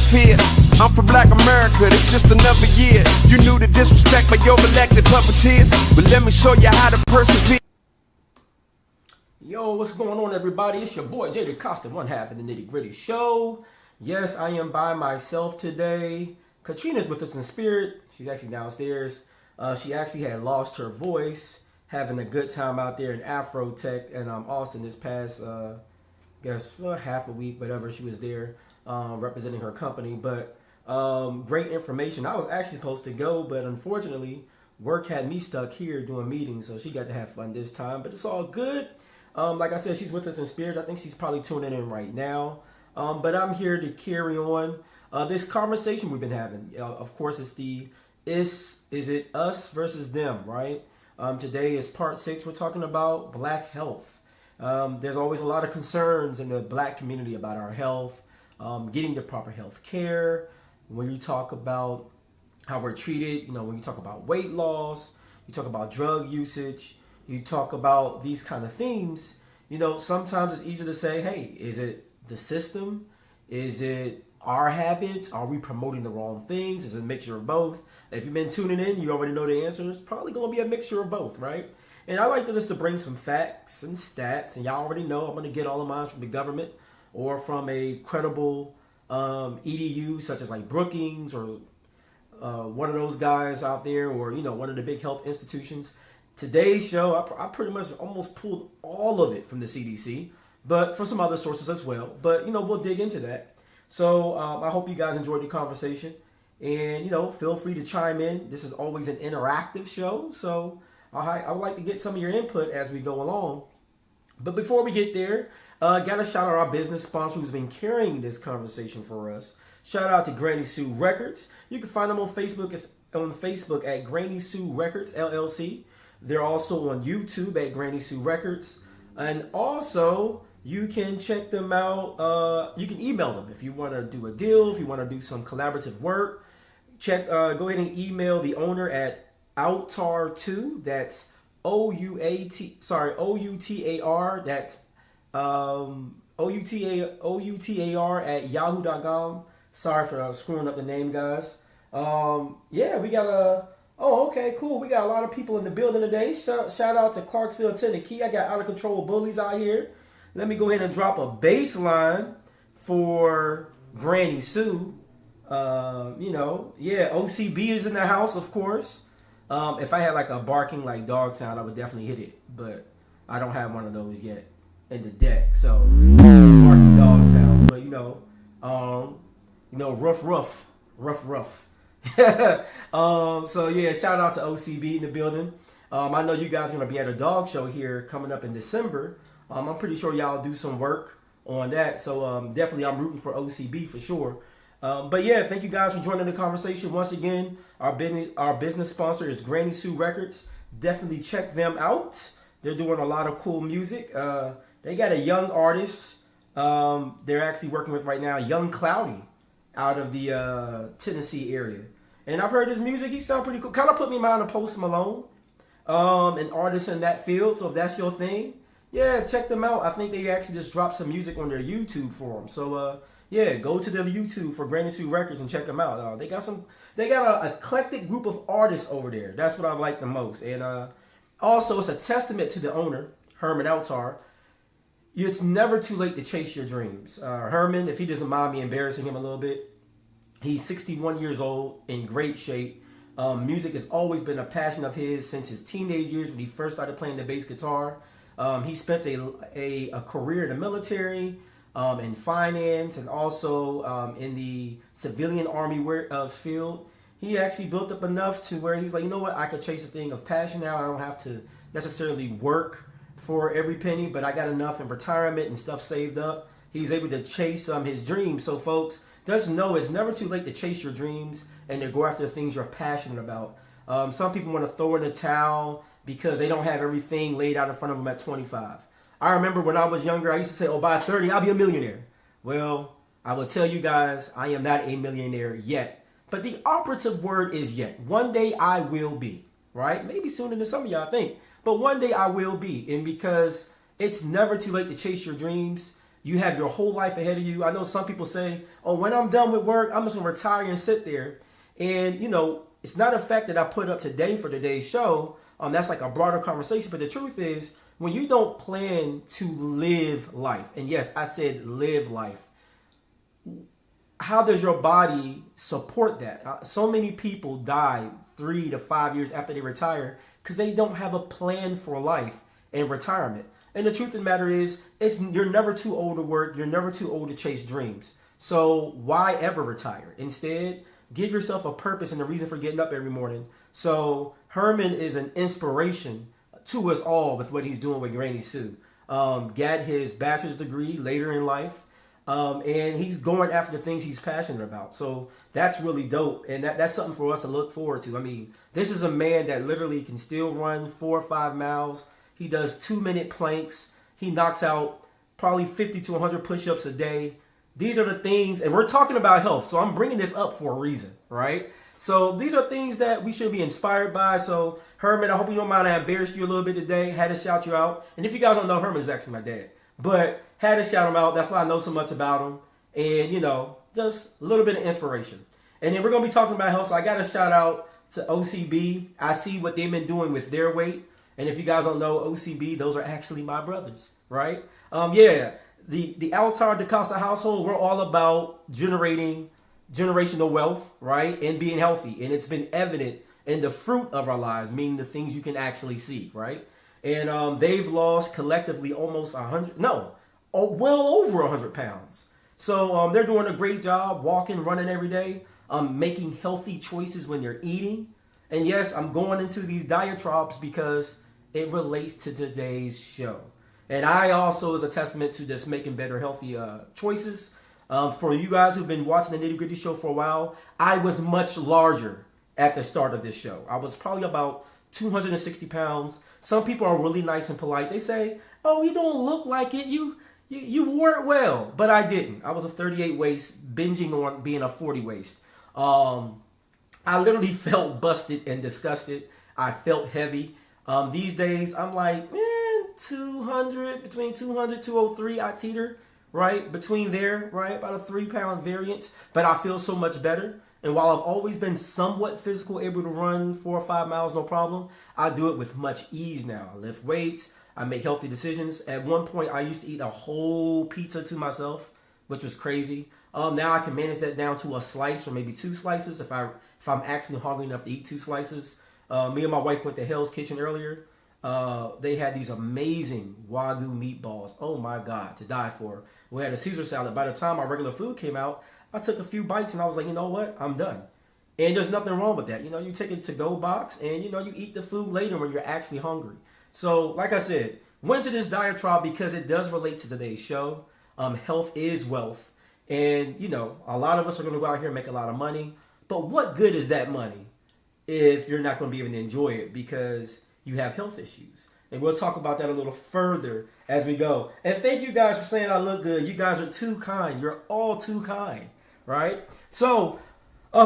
fear. I'm from Black America, it's just another year. You knew the disrespect by your elected puppeteers, but let me show you how to persevere. Yo, what's going on, everybody? It's your boy JJ Costa, one half of the Nitty Gritty Show. Yes, I am by myself today. Katrina's with us in spirit. She's actually downstairs. She actually had lost her voice, having a good time out there in Afro Tech and Austin this past, half a week, whatever. She was there representing her company. But great information. I was actually supposed to go, but unfortunately, work had me stuck here doing meetings, so she got to have fun this time. But it's all good. Like I said, she's with us in spirit. I think she's probably tuning in right now. But I'm here to carry on this conversation we've been having. Of course, it's the is it us versus them, right? Today is part 6. We're talking about black health. There's always a lot of concerns in the black community about our health, getting the proper health care. When you talk about how we're treated, when you talk about weight loss, you talk about drug usage, you talk about these kind of themes, sometimes it's easy to say, hey, is it the system? Is it our habits? Are we promoting the wrong things? Is it a mixture of both? If you've been tuning in, you already know the answer. It's probably going to be a mixture of both, right? And I like to bring some facts and stats, and y'all already know I'm going to get all of mine from the government or from a credible EDU, such as like Brookings or one of those guys out there, or one of the big health institutions. Today's show, I pretty much almost pulled all of it from the CDC, but from some other sources as well. But, we'll dig into that. So I hope you guys enjoyed the conversation. And, feel free to chime in. This is always an interactive show. So I would like to get some of your input as we go along. But before we get there, got to shout out our business sponsor who's been carrying this conversation for us. Shout out to Granny Sue Records. You can find them on Facebook at Granny Sue Records, LLC. They're also on YouTube at Granny Sue Records. And also, you can check them out. You can email them if you want to do a deal, if you want to do some collaborative work. Go ahead and email the owner at Outar2. That's OUTAR. That's OUTAR at yahoo.com. Sorry for screwing up the name, guys. We got Oh, okay, cool. We got a lot of people in the building today. Shout out to Clarksville, Tennessee. I got out of control bullies out here. Let me go ahead and drop a bass line for Granny Sue. OCB is in the house, of course. If I had like a barking like dog sound, I would definitely hit it. But I don't have one of those yet in the deck. So barking dog sounds, but rough. Shout out to OCB in the building. I know you guys are going to be at a dog show here coming up in December. I'm pretty sure y'all do some work on that. So definitely I'm rooting for OCB for sure. Thank you guys for joining the conversation. Once again, our business sponsor is Granny Sue Records. Definitely check them out. They're doing a lot of cool music. They got a young artist they're actually working with right now, Young Cloudy, out of the Tennessee area. And I've heard his music. He sounds pretty cool. Kind of put me in mind of Post Malone, an artist in that field. So if that's your thing, check them out. I think they actually just dropped some music on their YouTube for them. So go to their YouTube for Granny Sue Records and check them out. They got an eclectic group of artists over there. That's what I like the most. And also, it's a testament to the owner, Herman Outar. It's never too late to chase your dreams. Herman, if he doesn't mind me embarrassing him a little bit, he's 61 years old, in great shape. Music has always been a passion of his since his teenage years when he first started playing the bass guitar. He spent a career in the military, in finance, and also in the civilian army field. He actually built up enough to where he's like, I could chase a thing of passion now. I don't have to necessarily work for every penny, but I got enough in retirement and stuff saved up. He's able to chase his dreams. So folks, just know it's never too late to chase your dreams and to go after the things you're passionate about. Some people want to throw in the towel because they don't have everything laid out in front of them at 25. I remember when I was younger, I used to say, by 30, I'll be a millionaire. Well, I will tell you guys, I am not a millionaire yet. But the operative word is yet. One day I will be, right? Maybe sooner than some of y'all think. But one day I will be. And because it's never too late to chase your dreams, You have your whole life ahead of you. I know some people say, oh, when I'm done with work, I'm just going to retire and sit there. And, it's not a fact that I put up today for today's show. That's like a broader conversation. But the truth is, when you don't plan to live life, and yes, I said live life, how does your body support that? So many people die 3 to 5 years after they retire because they don't have a plan for life and retirement. And the truth of the matter is, you're never too old to work. You're never too old to chase dreams. So why ever retire? Instead, give yourself a purpose and a reason for getting up every morning. So Herman is an inspiration to us all with what he's doing with Granny Sue. Got his bachelor's degree later in life. And he's going after the things he's passionate about. So that's really dope. And that's something for us to look forward to. I mean, this is a man that literally can still run 4 or 5 miles. He does 2-minute planks. He knocks out probably 50 to 100 push-ups a day. These are the things, and we're talking about health. So I'm bringing this up for a reason, right? So these are things that we should be inspired by. So Herman, I hope you don't mind I embarrassed you a little bit today. Had to shout you out. And if you guys don't know, Herman is actually my dad. But had to shout him out. That's why I know so much about him. And, just a little bit of inspiration. And then we're going to be talking about health. So I got to shout out to OCB. I see what they've been doing with their weight. And if you guys don't know OCB, those are actually my brothers, right? The Altar DaCosta household, we're all about generating generational wealth, right? And being healthy. And it's been evident in the fruit of our lives, meaning the things you can actually see, right? And they've lost collectively almost well over 100 pounds. So they're doing a great job walking, running every day, making healthy choices when they're eating. And yes, I'm going into these diatribes because it relates to today's show. And I also is a testament to just making better, healthy choices. For you guys who've been watching the Nitty Gritty show for a while, I was much larger at the start of this show. I was probably about 260 pounds. Some people are really nice and polite. They say, oh, you don't look like it. You wore it well. But I didn't. I was a 38 waist, binging on being a 40 waist. I literally felt busted and disgusted. I felt heavy. These days, I'm like, man, 200, between 200, 203, I teeter, right? Between there, right? About a 3-pound variance. But I feel so much better. And while I've always been somewhat physical, able to run 4 or 5 miles, no problem, I do it with much ease now. I lift weights. I make healthy decisions. At one point, I used to eat a whole pizza to myself, which was crazy. Now I can manage that down to a slice or maybe 2 slices if I'm actually hungry enough to eat 2 slices. Me and my wife went to Hell's Kitchen earlier. They had these amazing Wagyu meatballs. Oh my God, to die for. We had a Caesar salad. By the time our regular food came out, I took a few bites and I was like, you know what? I'm done. And there's nothing wrong with that. You take a to-go box and, you eat the food later when you're actually hungry. So, like I said, went to this diatribe because it does relate to today's show. Health is wealth. And, a lot of us are going to go out here and make a lot of money. But what good is that money if you're not going to be able to enjoy it because you have health issues? And we'll talk about that a little further as we go. And thank you guys for saying I look good. You guys are too kind. You're all too kind, right? So,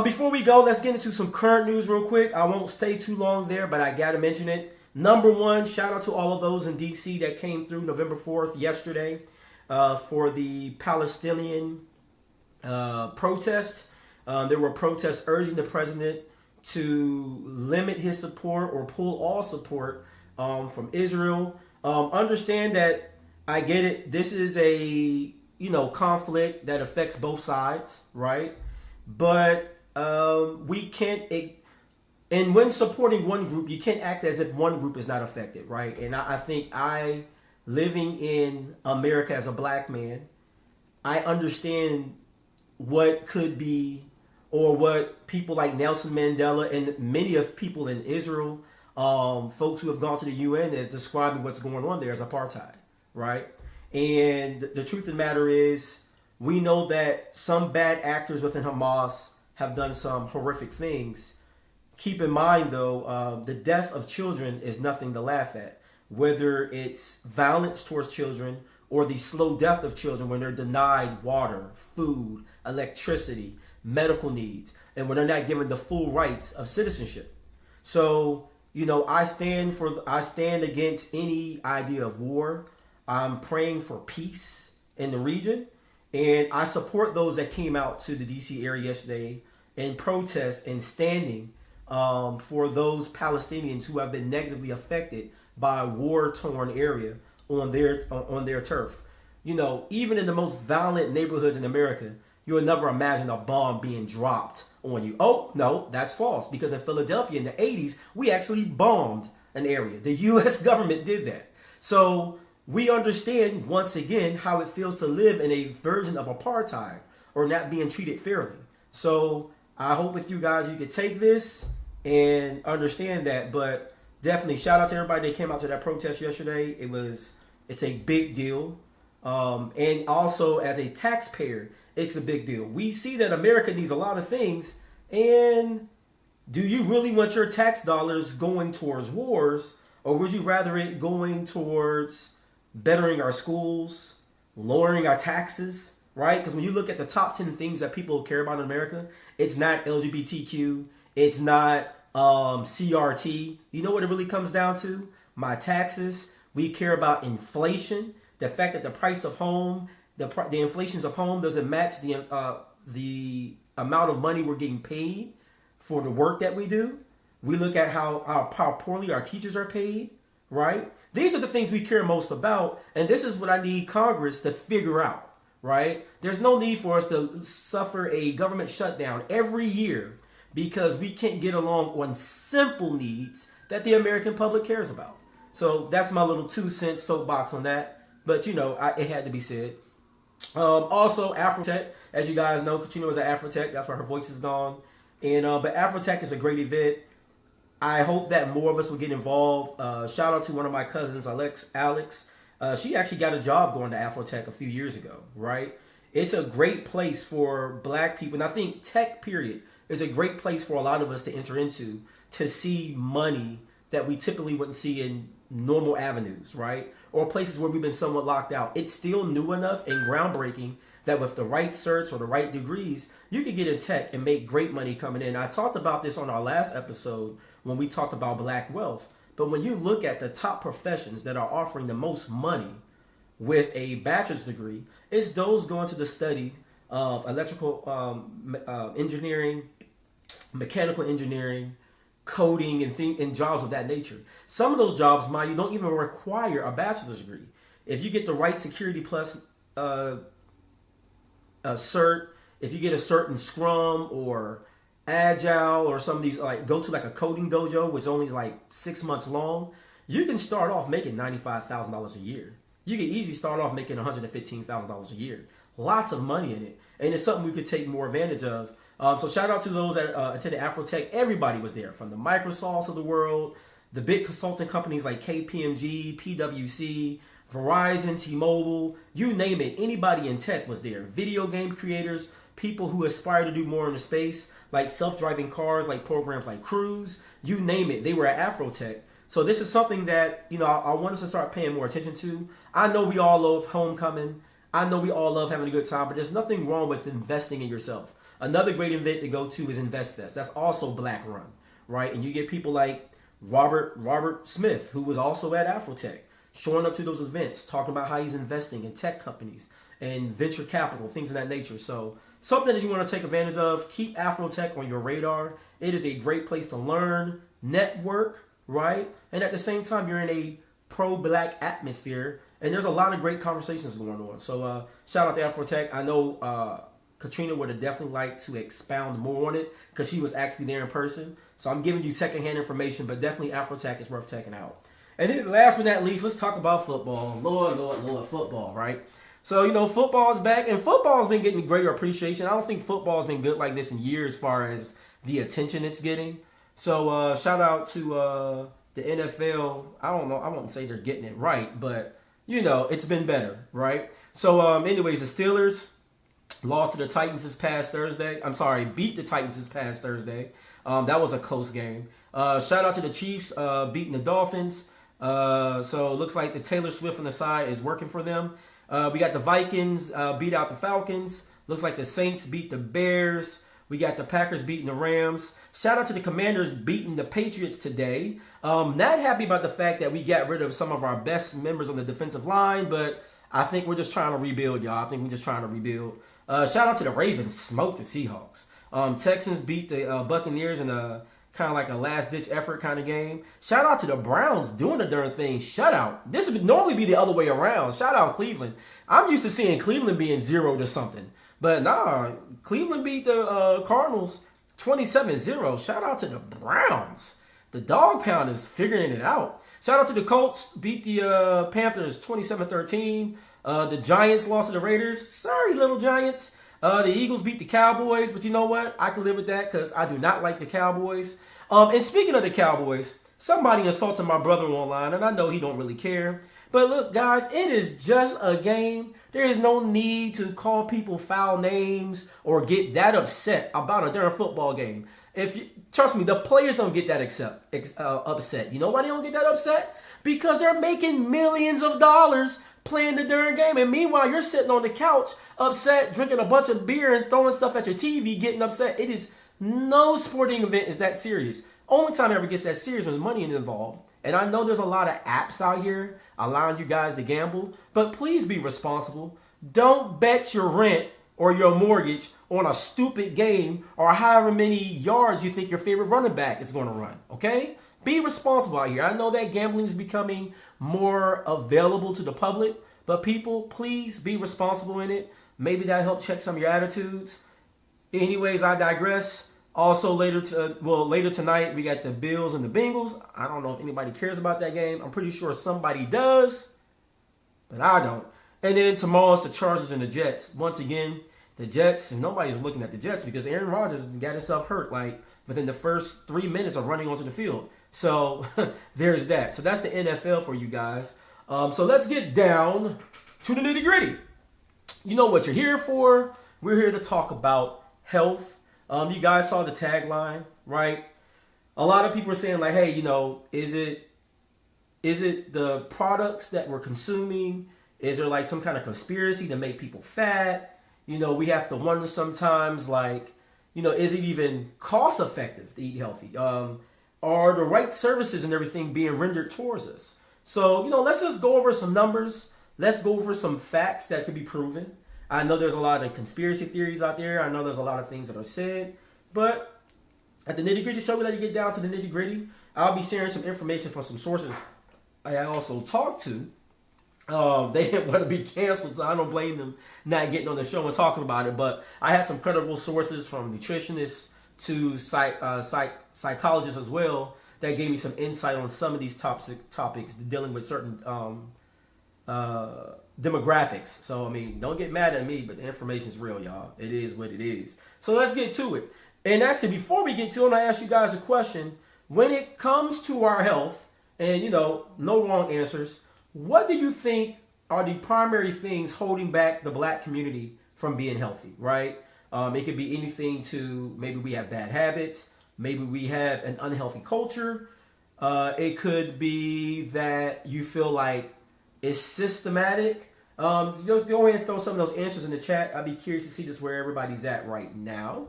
before we go, let's get into some current news real quick. I won't stay too long there, but I got to mention it. Number one, shout out to all of those in D.C. that came through November 4th yesterday for the Palestinian protest. There were protests urging the president to limit his support or pull all support from Israel. Understand that I get it. This is a conflict that affects both sides, right? But we can't. And when supporting one group, you can't act as if one group is not affected, right? And I think living in America as a black man, I understand what could be, or what people like Nelson Mandela and many of people in Israel, folks who have gone to the UN, is describing what's going on there as apartheid, right? And the truth of the matter is, we know that some bad actors within Hamas have done some horrific things. Keep in mind, though, the death of children is nothing to laugh at. Whether it's violence towards children or the slow death of children when they're denied water, food, electricity, medical needs, and when they're not given the full rights of citizenship. So, I stand against any idea of war. I'm praying for peace in the region. And I support those that came out to the DC area yesterday and protest and standing for those Palestinians who have been negatively affected by a war-torn area on their turf. You know, even in the most violent neighborhoods in America, you would never imagine a bomb being dropped on you. Oh, no, that's false. Because in Philadelphia in the 80s, we actually bombed an area. The U.S. government did that. So we understand, once again, how it feels to live in a version of apartheid or not being treated fairly. So I hope with you guys, you could take this and understand that. But definitely shout out to everybody that came out to that protest yesterday. It's a big deal. And also as a taxpayer, it's a big deal. We see that America needs a lot of things. And do you really want your tax dollars going towards wars? Or would you rather it going towards bettering our schools, lowering our taxes, right? Because when you look at the top 10 things that people care about in America, it's not LGBTQ, it's not CRT. You know what it really comes down to? My taxes. We care about inflation, the fact that the price of home, the inflations of home doesn't match the amount of money we're getting paid for the work that we do. We look at how poorly our teachers are paid, right? These are the things we care most about, and this is what I need Congress to figure out, right? There's no need for us to suffer a government shutdown every year because we can't get along on simple needs that the American public cares about. So that's my little 2-cent soapbox on that. But, you know, it had to be said. Also, Afrotech, as you guys know, Katrina was at Afrotech. That's why her voice is gone. And but Afrotech is a great event. I hope that more of us will get involved. Shout out to one of my cousins, Alex. She actually got a job going to Afrotech a few years ago, right? It's a great place for black people. And I think tech, period, is a great place for a lot of us to enter into to see money that we typically wouldn't see in normal avenues, right? Or places where we've been somewhat locked out. It's still new enough and groundbreaking that with the right certs or the right degrees, you can get in tech and make great money coming in. I talked about this on our last episode when we talked about black wealth. But when you look at the top professions that are offering the most money with a bachelor's degree, it's those going to the study of electrical engineering, mechanical engineering, coding, and jobs of that nature. Some of those jobs, mind you, don't even require a bachelor's degree. If you get the right Security Plus cert, if you get a cert in Scrum or Agile or some of these, like go to like a coding dojo, which only is like 6 months long, you can start off making $95,000 a year. You can easily start off making $115,000 a year. Lots of money in it. And it's something we could take more advantage of. So shout out to those that attended Afrotech. Everybody was there, from the Microsofts of the world, the big consulting companies like KPMG, PwC, Verizon, T-Mobile, you name it. Anybody in tech was there. Video game creators, people who aspire to do more in the space, like self-driving cars, like programs like Cruise, you name it. They were at Afrotech. So this is something that, you know, I want us to start paying more attention to. I know we all love homecoming. I know we all love having a good time, but there's nothing wrong with investing in yourself. Another great event to go to is InvestFest. That's also black run, right? And you get people like Robert Smith, who was also at Afrotech, showing up to those events, talking about how he's investing in tech companies and venture capital, things of that nature. So something that you want to take advantage of, keep Afrotech on your radar. It is a great place to learn, network, right? And at the same time, you're in a pro-black atmosphere, and there's a lot of great conversations going on. So shout out to Afrotech. I know Katrina would have definitely liked to expound more on it because she was actually there in person. So I'm giving you secondhand information, but definitely Afrotech is worth checking out. And then last but not least, let's talk about football. Lord, football, right? So, you know, football's back, and football's been getting greater appreciation. I don't think football's been good like this in years as far as the attention it's getting. So shout out to the NFL. I don't know. I won't say they're getting it right, but, you know, it's been better, right? So anyways, the Steelers lost to the Titans this past Thursday. Beat the Titans this past Thursday. That was a close game. Shout out to the Chiefs beating the Dolphins. So it looks like the Taylor Swift on the side is working for them. We got the Vikings beat out the Falcons. Looks like the Saints beat the Bears. We got the Packers beating the Rams. Shout out to the Commanders beating the Patriots today. Not happy about the fact that we got rid of some of our best members on the defensive line, but I think we're just trying to rebuild, y'all. I think we're just trying to rebuild. Shout out to the Ravens, smoked the Seahawks. Texans beat the Buccaneers in a kind of like a last-ditch effort kind of game. Shout out to the Browns doing the darn thing. Shutout. This would normally be the other way around. Shout out Cleveland. I'm used to seeing Cleveland being 0-something. But nah, Cleveland beat the Cardinals 27-0. Shout out to the Browns. The dog pound is figuring it out. Shout out to the Colts. Beat the Panthers 27-13. The Giants lost to the Raiders. Sorry, little Giants. The Eagles beat the Cowboys, but you know what? I can live with that because I do not like the Cowboys. And speaking of the Cowboys, somebody insulted my brother online, and I know he don't really care. But look, guys, it is just a game. There is no need to call people foul names or get that upset about a darn football game. Trust me, the players don't get that upset. You know why they don't get that upset? Because they're making millions of dollars playing the darn game. And meanwhile, you're sitting on the couch upset, drinking a bunch of beer and throwing stuff at your TV, getting upset. It is no sporting event is that serious. Only time it ever gets that serious when money is involved. And I know there's a lot of apps out here allowing you guys to gamble, but please be responsible. Don't bet your rent or your mortgage on a stupid game or however many yards you think your favorite running back is going to run, okay? Be responsible out here. I know that gambling is becoming more available to the public, but people, please be responsible in it. Maybe that helped check some of your attitudes. Anyways, I digress. Also, later tonight, we got the Bills and the Bengals. I don't know if anybody cares about that game. I'm pretty sure somebody does, but I don't. And then tomorrow it's the Chargers and the Jets. Once again, the Jets, and nobody's looking at the Jets because Aaron Rodgers got himself hurt like within the first 3 minutes of running onto the field. So there's that. So that's the NFL for you guys. So let's get down to the nitty gritty. You know what you're here for. We're here to talk about health. You guys saw the tagline, right? A lot of people are saying like, hey, you know, is it the products that we're consuming? Is there like some kind of conspiracy to make people fat? You know, we have to wonder sometimes like, you know, is it even cost effective to eat healthy? Are the right services and everything being rendered towards us? So, you know, let's just go over some numbers. Let's go over some facts that could be proven. I know there's a lot of conspiracy theories out there. I know there's a lot of things that are said. But at the Nitty Gritty Show, we let you get down to the nitty gritty. I'll be sharing some information from some sources I also talked to. They didn't want to be canceled, so I don't blame them not getting on the show and talking about it. But I had some credible sources from nutritionists to psychologists as well that gave me some insight on some of these topics dealing with certain demographics. So, I mean, don't get mad at me, but the information is real, y'all. It is what it is. So let's get to it. And actually, before we get to it, I ask you guys a question. When it comes to our health, and, you know, no wrong answers, what do you think are the primary things holding back the black community from being healthy, right? It could be anything to maybe we have bad habits. Maybe we have an unhealthy culture. It could be that you feel like it's systematic. Go ahead and throw some of those answers in the chat. I'd be curious to see just where everybody's at right now.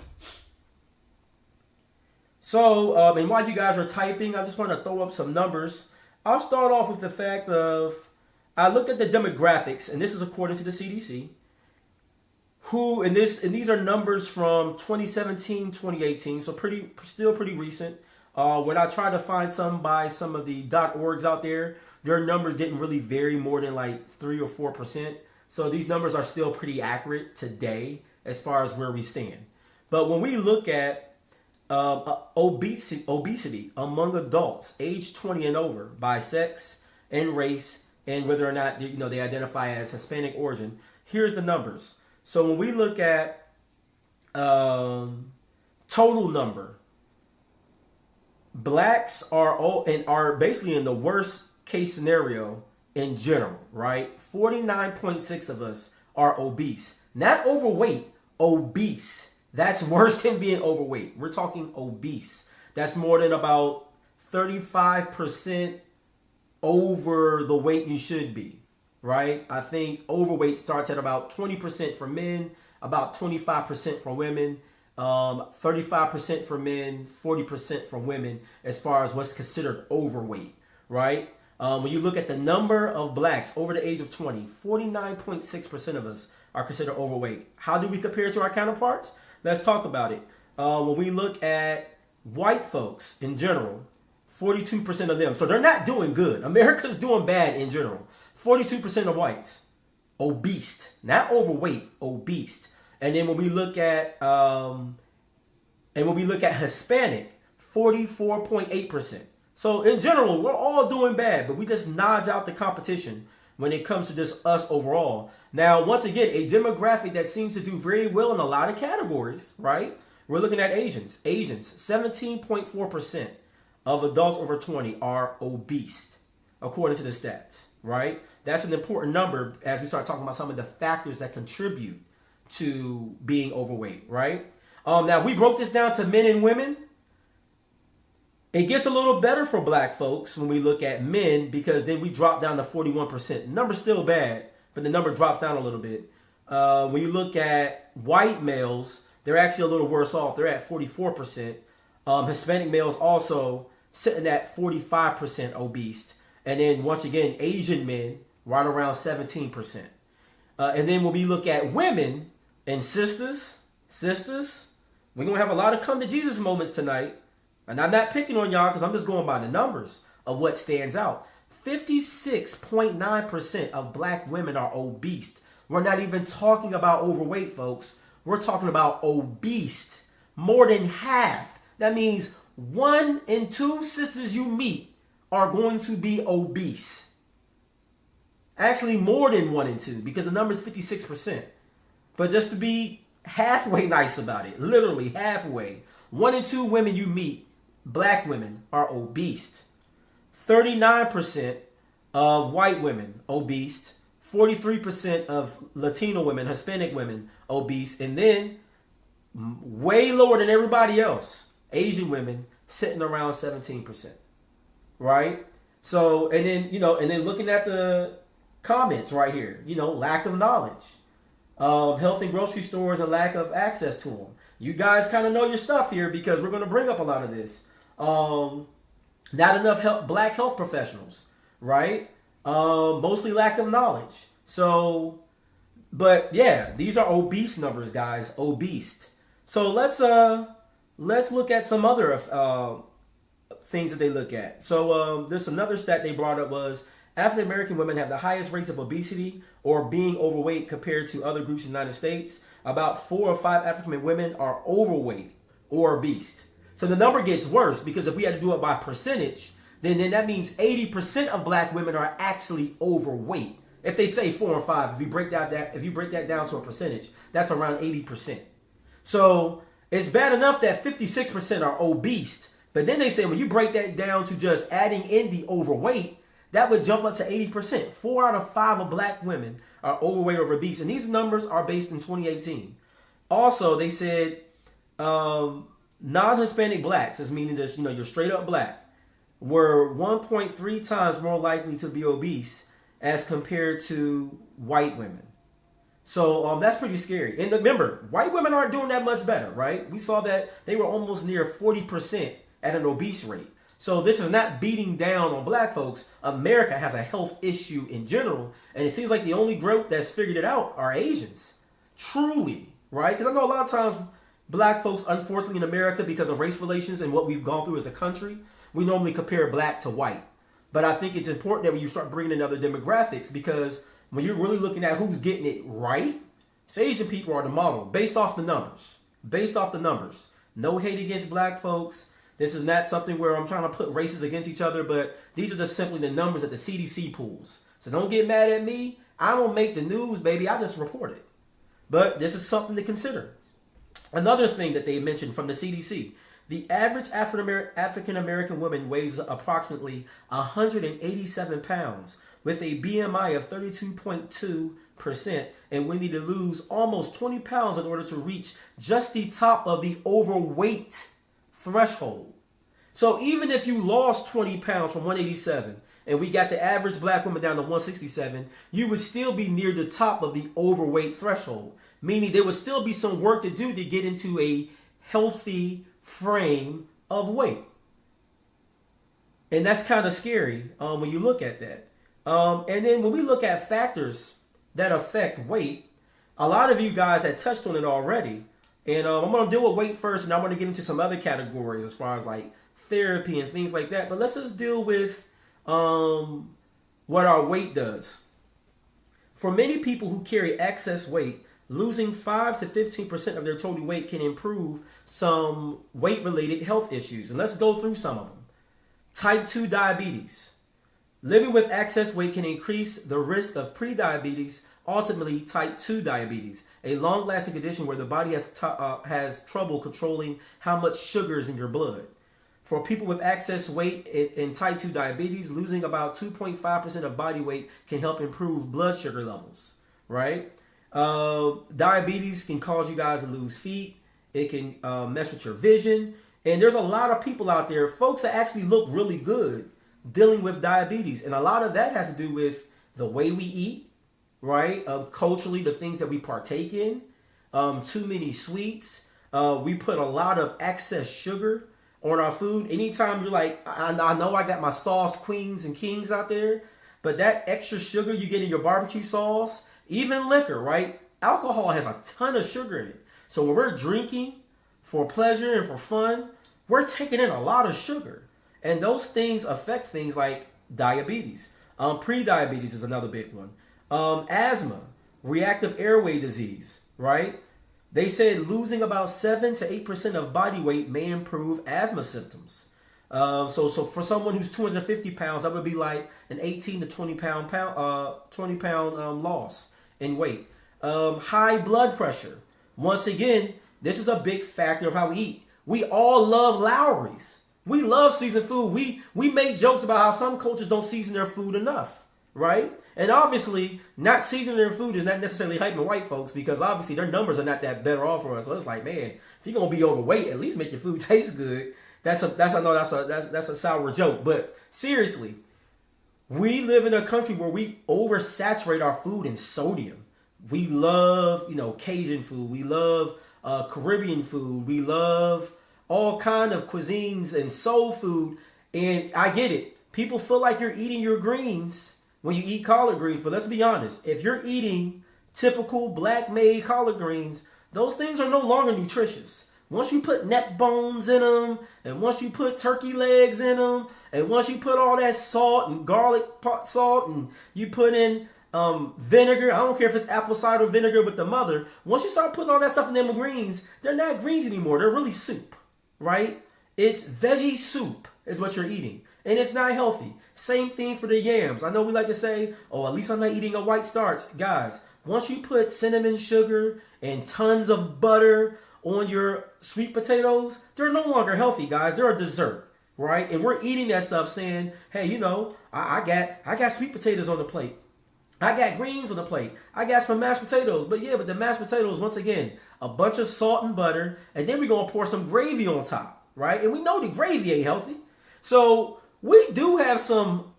So, and while you guys are typing, I just want to throw up some numbers. I'll start off with the fact of, I looked at the demographics, and this is according to the CDC, and these are numbers from 2017, 2018, so still pretty recent. When I tried to find some by some of the .orgs out there, their numbers didn't really vary more than like 3 or 4%. So these numbers are still pretty accurate today as far as where we stand. But when we look at obesity among adults age 20 and over by sex and race and whether or not they identify as Hispanic origin, here's the numbers. So when we look at total number, blacks are basically in the worst case scenario in general, right? 49.6 of us are obese, not overweight, obese. That's worse than being overweight. We're talking obese. That's more than about 35% over the weight you should be, right? I think overweight starts at about 20% for men, about 25% for women, 35% for men, 40% for women as far as what's considered overweight, right? When you look at the number of blacks over the age of 20, 49.6% of us are considered overweight. How do we compare to our counterparts? Let's talk about it. When we look at white folks in general, 42% of them. So they're not doing good. America's doing bad in general. 42% of whites, obese, not overweight, obese. And then when we look at Hispanic, 44.8%. So in general, we're all doing bad, but we just nudge out the competition when it comes to just us overall. Now, once again, a demographic that seems to do very well in a lot of categories, right? We're looking at Asians. 17.4% of adults over 20 are obese, according to the stats, right? That's an important number as we start talking about some of the factors that contribute to being overweight, right? Now, if we broke this down to men and women, it gets a little better for black folks when we look at men, because then we drop down to 41%. The number's still bad, but the number drops down a little bit. When you look at white males, they're actually a little worse off. They're at 44%. Hispanic males also sitting at 45% obese. And then once again, Asian men right around 17%. And then when we look at women and sisters, we're going to have a lot of come to Jesus moments tonight. And I'm not picking on y'all because I'm just going by the numbers of what stands out. 56.9% of black women are obese. We're not even talking about overweight, folks. We're talking about obese. More than half. That means 1 in 2 sisters you meet are going to be obese. Actually, more than 1 in 2, because the number is 56%. But just to be halfway nice about it, literally halfway, 1 in 2 women you meet, black women, are obese. 39% of white women obese. 43% of Latino women, Hispanic women, obese. And then, way lower than everybody else, Asian women sitting around 17%. Right? So, and then looking at the comments right here, lack of knowledge. Health and grocery stores and lack of access to them. You guys kind of know your stuff here because we're going to bring up a lot of this. Not enough black health professionals, right? Mostly lack of knowledge. So, but yeah, these are obese numbers, guys. Obese. So let's look at some other things that they look at. So there's another stat they brought up was African American women have the highest rates of obesity or being overweight compared to other groups in the United States. About 4 or 5 African women are overweight or obese. So the number gets worse because if we had to do it by percentage, then that means 80% of black women are actually overweight. If they say 4 or 5, if you break that down to a percentage, that's around 80%. So it's bad enough that 56% are obese, but then they say when you break that down to just adding in the overweight, that would jump up to 80%. 4 out of 5 of black women are overweight or obese, and these numbers are based in 2018. Also, they said non-Hispanic blacks, this meaning just you're straight up black, were 1.3 times more likely to be obese as compared to white women. So that's pretty scary. And remember, white women aren't doing that much better, right? We saw that they were almost near 40% at an obese rate. So this is not beating down on black folks. America has a health issue in general, and it seems like the only group that's figured it out are Asians. Truly, right? Because I know a lot of times black folks, unfortunately in America, because of race relations and what we've gone through as a country, we normally compare black to white. But I think it's important that when you start bringing in other demographics, because when you're really looking at who's getting it right, it's Asian people are the model based off the numbers. Based off the numbers. No hate against black folks. This is not something where I'm trying to put races against each other, but these are just simply the numbers that the CDC pulls. So don't get mad at me. I don't make the news, baby. I just report it. But this is something to consider. Another thing that they mentioned from the CDC, the average African American woman weighs approximately 187 pounds with a BMI of 32.2%, and we need to lose almost 20 pounds in order to reach just the top of the overweight threshold. So even if you lost 20 pounds from 187 and we got the average black woman down to 167, you would still be near the top of the overweight threshold, meaning there would still be some work to do to get into a healthy frame of weight. And that's kind of scary when you look at that. And then when we look at factors that affect weight, a lot of you guys had touched on it already. And I'm going to deal with weight first, and I'm going to get into some other categories as far as like therapy and things like that. But let's just deal with what our weight does. For many people who carry excess weight, losing 5 to 15% of their total weight can improve some weight-related health issues. And let's go through some of them. Type 2 diabetes. Living with excess weight can increase the risk of prediabetes, ultimately type 2 diabetes, a long-lasting condition where the body has trouble controlling how much sugar is in your blood. For people with excess weight in type 2 diabetes, losing about 2.5% of body weight can help improve blood sugar levels, right? Diabetes can cause you guys to lose feet. It can mess with your vision. And there's a lot of people out there, folks that actually look really good dealing with diabetes. And a lot of that has to do with the way we eat, right? Culturally, the things that we partake in, too many sweets. We put a lot of excess sugar on our food. Anytime you're like, I know I got my sauce queens and kings out there, but that extra sugar you get in your barbecue sauce, even liquor, right? Alcohol has a ton of sugar in it. So when we're drinking for pleasure and for fun, we're taking in a lot of sugar. And those things affect things like diabetes. Pre-diabetes is another big one. Asthma, reactive airway disease, right? They said losing about 7 to 8% of body weight may improve asthma symptoms. So for someone who's 250 pounds, that would be like an 18 to 20 pound loss in weight. High blood pressure. Once again, this is a big factor of how we eat. We all love Lowry's. We love seasoned food. We make jokes about how some cultures don't season their food enough, right? And obviously, not seasoning their food is not necessarily hyping white folks, because obviously their numbers are not that better off for us. So it's like, man, if you're gonna be overweight, at least make your food taste good. That's a sour joke, but seriously, we live in a country where we oversaturate our food in sodium. We love, Cajun food. We love Caribbean food. We love all kind of cuisines and soul food. And I get it. People feel like you're eating your greens when you eat collard greens. But let's be honest. If you're eating typical black-made collard greens, those things are no longer nutritious. Once you put neck bones in them, and once you put turkey legs in them, and once you put all that salt and garlic salt, and you put in vinegar, I don't care if it's apple cider vinegar with the mother, once you start putting all that stuff in them greens, they're not greens anymore. They're really soup, right? It's veggie soup is what you're eating. And it's not healthy. Same thing for the yams. I know we like to say, oh, at least I'm not eating a white starch. Guys, once you put cinnamon sugar and tons of butter on your sweet potatoes, they're no longer healthy, guys. They're a dessert, right? And we're eating that stuff saying, hey, I got sweet potatoes on the plate. I got greens on the plate. I got some mashed potatoes. But the mashed potatoes, once again, a bunch of salt and butter, and then we're going to pour some gravy on top, right? And we know the gravy ain't healthy. So we do have some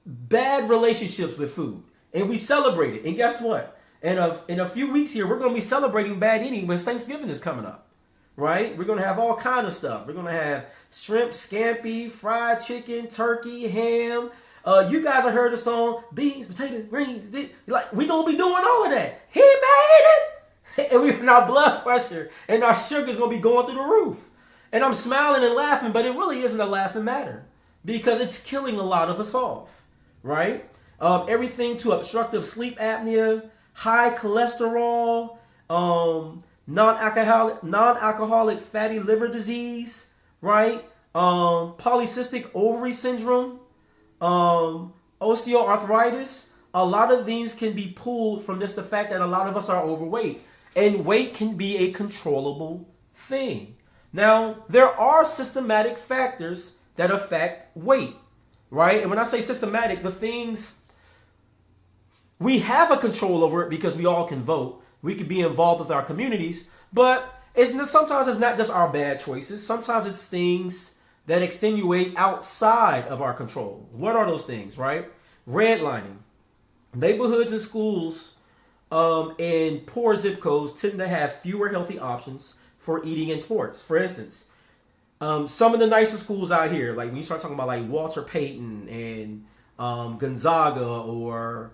bad relationships with food, and we celebrate it. And guess what? In a few weeks here, we're going to be celebrating bad eating when Thanksgiving is coming up, right? We're going to have all kind of stuff. We're going to have shrimp, scampi, fried chicken, turkey, ham. You guys have heard the song, beans, potatoes, greens. We're going to be doing all of that. He made it! And our blood pressure and our sugar is going to be going through the roof. And I'm smiling and laughing, but it really isn't a laughing matter, because it's killing a lot of us off, right? Everything to obstructive sleep apnea, high cholesterol, non-alcoholic fatty liver disease, right? Polycystic ovary syndrome, osteoarthritis. A lot of these can be pulled from just the fact that a lot of us are overweight. And weight can be a controllable thing. Now, there are systematic factors that affect weight, right? And when I say systematic, the things, we have a control over it because we all can vote. We can be involved with our communities, but sometimes it's not just our bad choices. Sometimes it's things that extenuate outside of our control. What are those things, right? Redlining. Neighborhoods and schools and poor zip codes tend to have fewer healthy options for eating and sports. For instance, Some of the nicer schools out here, like when you start talking about like Walter Payton and Gonzaga or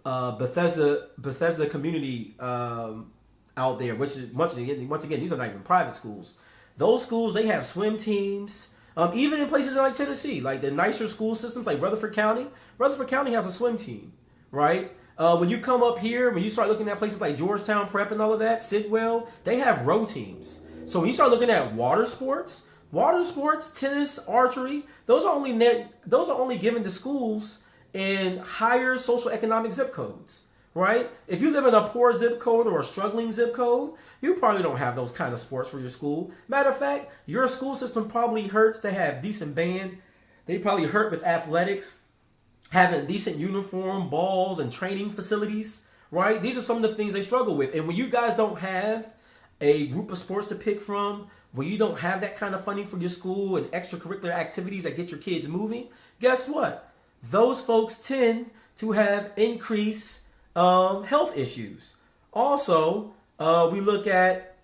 Bethesda Community out there, which is once again these are not even private schools. Those schools, they have swim teams. Even in places like Tennessee, like the nicer school systems, like Rutherford County has a swim team, right? When you come up here, when you start looking at places like Georgetown Prep and all of that, Sidwell, they have row teams. So when you start looking at water sports, tennis, archery, those are only given to schools in higher social economic zip codes, right? If you live in a poor zip code or a struggling zip code, you probably don't have those kind of sports for your school. Matter of fact, your school system probably hurts to have decent band. They probably hurt with athletics, having decent uniform, balls, and training facilities, right? These are some of the things they struggle with. And when you guys don't have a group of sports to pick from, when you don't have that kind of funding for your school and extracurricular activities that get your kids moving, guess what? Those folks tend to have increased health issues. Also, we look at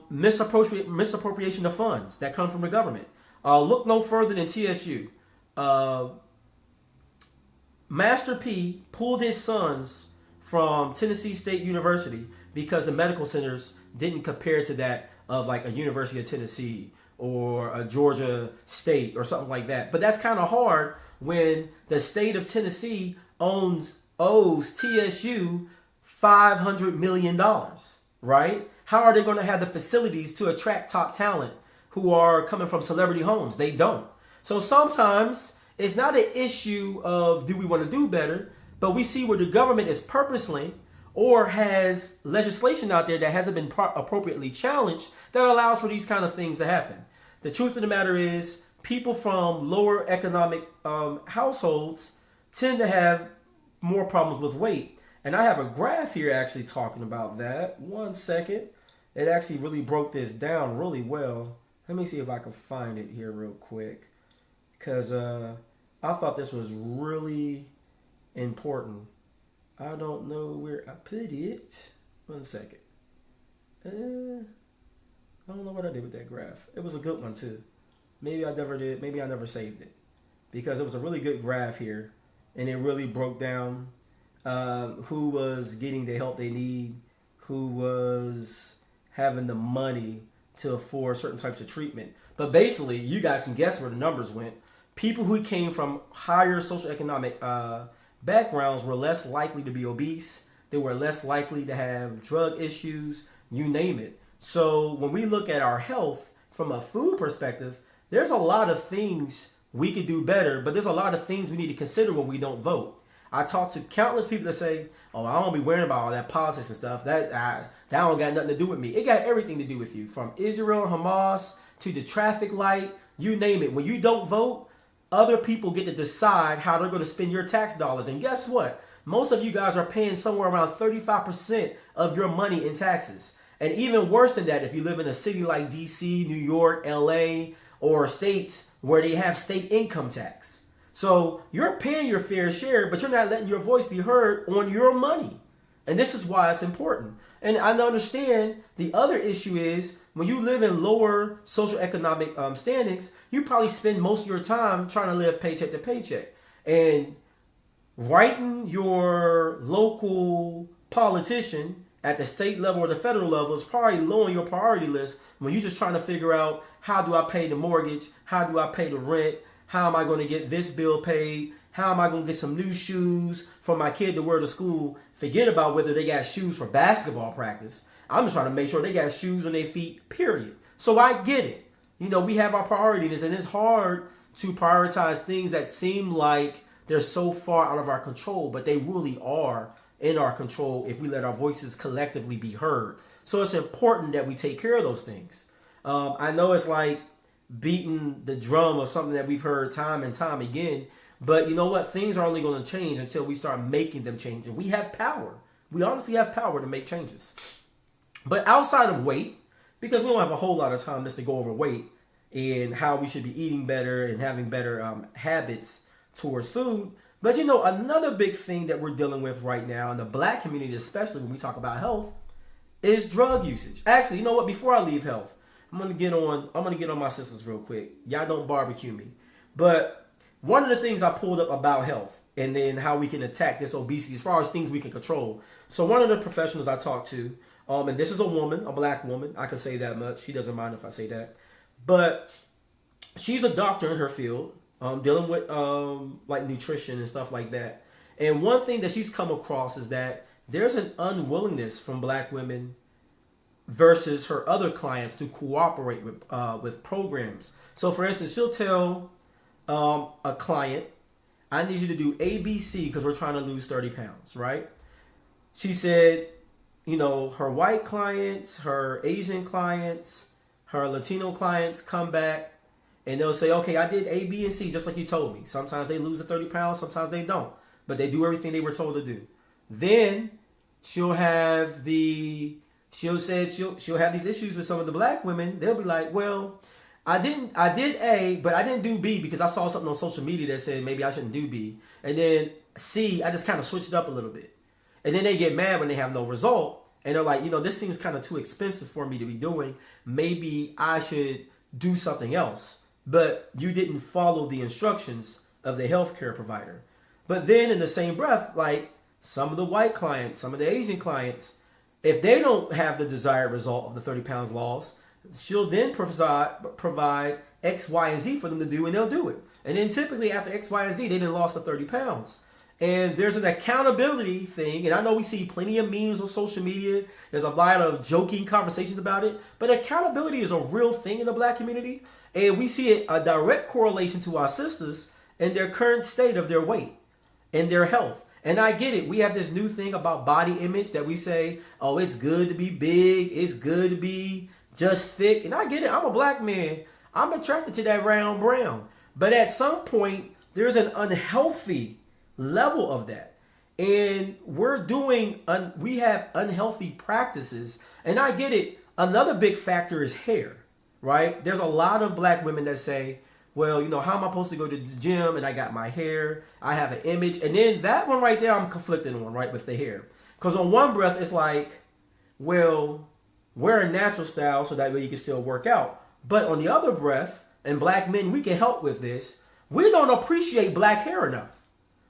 misappropriation of funds that come from the government. Look no further than TSU. Master P pulled his sons from Tennessee State University because the medical centers didn't compare to that of like a University of Tennessee or a Georgia State or something like that. But that's kind of hard when the state of Tennessee owes TSU $500 million, right? How are they going to have the facilities to attract top talent who are coming from celebrity homes? They don't. So sometimes it's not an issue of do we want to do better, but we see where the government is purposely or has legislation out there that hasn't been appropriately challenged that allows for these kind of things to happen. The truth of the matter is people from lower economic households tend to have more problems with weight. And I have a graph here actually talking about that. One second. It actually really broke this down really well. Let me see if I can find it here real quick. Because I thought this was really important. I don't know where I put it. One second. I don't know what I did with that graph. It was a good one too. Maybe I never did. Maybe I never saved it. Because it was a really good graph here. And it really broke down who was getting the help they need, who was having the money to afford certain types of treatment. But basically, you guys can guess where the numbers went. People who came from higher socioeconomic backgrounds were less likely to be obese. They were less likely to have drug issues, you name it. So when we look at our health from a food perspective, there's a lot of things we could do better, but there's a lot of things we need to consider when we don't vote. I talk to countless people that say, oh, I don't be worrying about all that politics and stuff. That don't got nothing to do with me. It got everything to do with you. From Israel, Hamas, to the traffic light, you name it. When you don't vote, other people get to decide how they're going to spend your tax dollars. And guess what? Most of you guys are paying somewhere around 35% of your money in taxes. And even worse than that, if you live in a city like DC, New York, LA, or states where they have state income tax. So you're paying your fair share, but you're not letting your voice be heard on your money. And this is why it's important. And I understand the other issue is when you live in lower socioeconomic standings, you probably spend most of your time trying to live paycheck to paycheck. And writing your local politician at the state level or the federal level is probably low on your priority list when you're just trying to figure out how do I pay the mortgage, how do I pay the rent, how am I going to get this bill paid, how am I going to get some new shoes for my kid to wear to school. Forget about whether they got shoes for basketball practice. I'm just trying to make sure they got shoes on their feet, period. So I get it. You know, we have our priorities, and it's hard to prioritize things that seem like they're so far out of our control, but they really are in our control if we let our voices collectively be heard. So it's important that we take care of those things. I know it's like beating the drum of something that we've heard time and time again, but you know what? Things are only going to change until we start making them change. And we have power. We honestly have power to make changes. But outside of weight, because we don't have a whole lot of time just to go over weight and how we should be eating better and having better habits towards food. But you know, another big thing that we're dealing with right now in the black community, especially when we talk about health, is drug usage. Actually, you know what? Before I leave health, I'm gonna get on my sisters real quick. Y'all don't barbecue me. But one of the things I pulled up about health and then how we can attack this obesity as far as things we can control. So one of the professionals I talked to, and this is a woman, a black woman, I can say that much. She doesn't mind if I say that. But she's a doctor in her field, dealing with like nutrition and stuff like that. And one thing that she's come across is that there's an unwillingness from black women versus her other clients to cooperate with programs. So for instance, she'll tell a client, I need you to do ABC because we're trying to lose 30 pounds, right? She said, you know, her white clients, her Asian clients, her Latino clients come back and they'll say, okay, I did A, B, and C just like you told me. Sometimes they lose the 30 pounds, sometimes they don't. But they do everything they were told to do. Then she'll have these issues with some of the black women. They'll be like, well, I did A, but I didn't do B because I saw something on social media that said maybe I shouldn't do B. And then C, I just kind of switched it up a little bit. And then they get mad when they have no result. And they're like, you know, this seems kind of too expensive for me to be doing. Maybe I should do something else. But you didn't follow the instructions of the healthcare provider. But then in the same breath, like some of the white clients, some of the Asian clients, if they don't have the desired result of the 30 pounds lost, she'll then provide X, Y, and Z for them to do, and they'll do it. And then typically after X, Y, and Z, they didn't lost the 30 pounds. And there's an accountability thing, and I know we see plenty of memes on social media. There's a lot of joking conversations about it, but accountability is a real thing in the black community, and we see a direct correlation to our sisters and their current state of their weight and their health. And I get it. We have this new thing about body image that we say, oh, it's good to be big. It's good to be just thick. And I get it. I'm a black man. I'm attracted to that round brown. But at some point, there's an unhealthy level of that. And we have unhealthy practices. And I get it. Another big factor is hair, right? There's a lot of black women that say, well, you know, how am I supposed to go to the gym and I got my hair, I have an image. And then that one right there, I'm conflicted on, right, with the hair. Because on one breath, it's like, well, wear a natural style so that way you can still work out. But on the other breath, and black men, we can help with this, we don't appreciate black hair enough.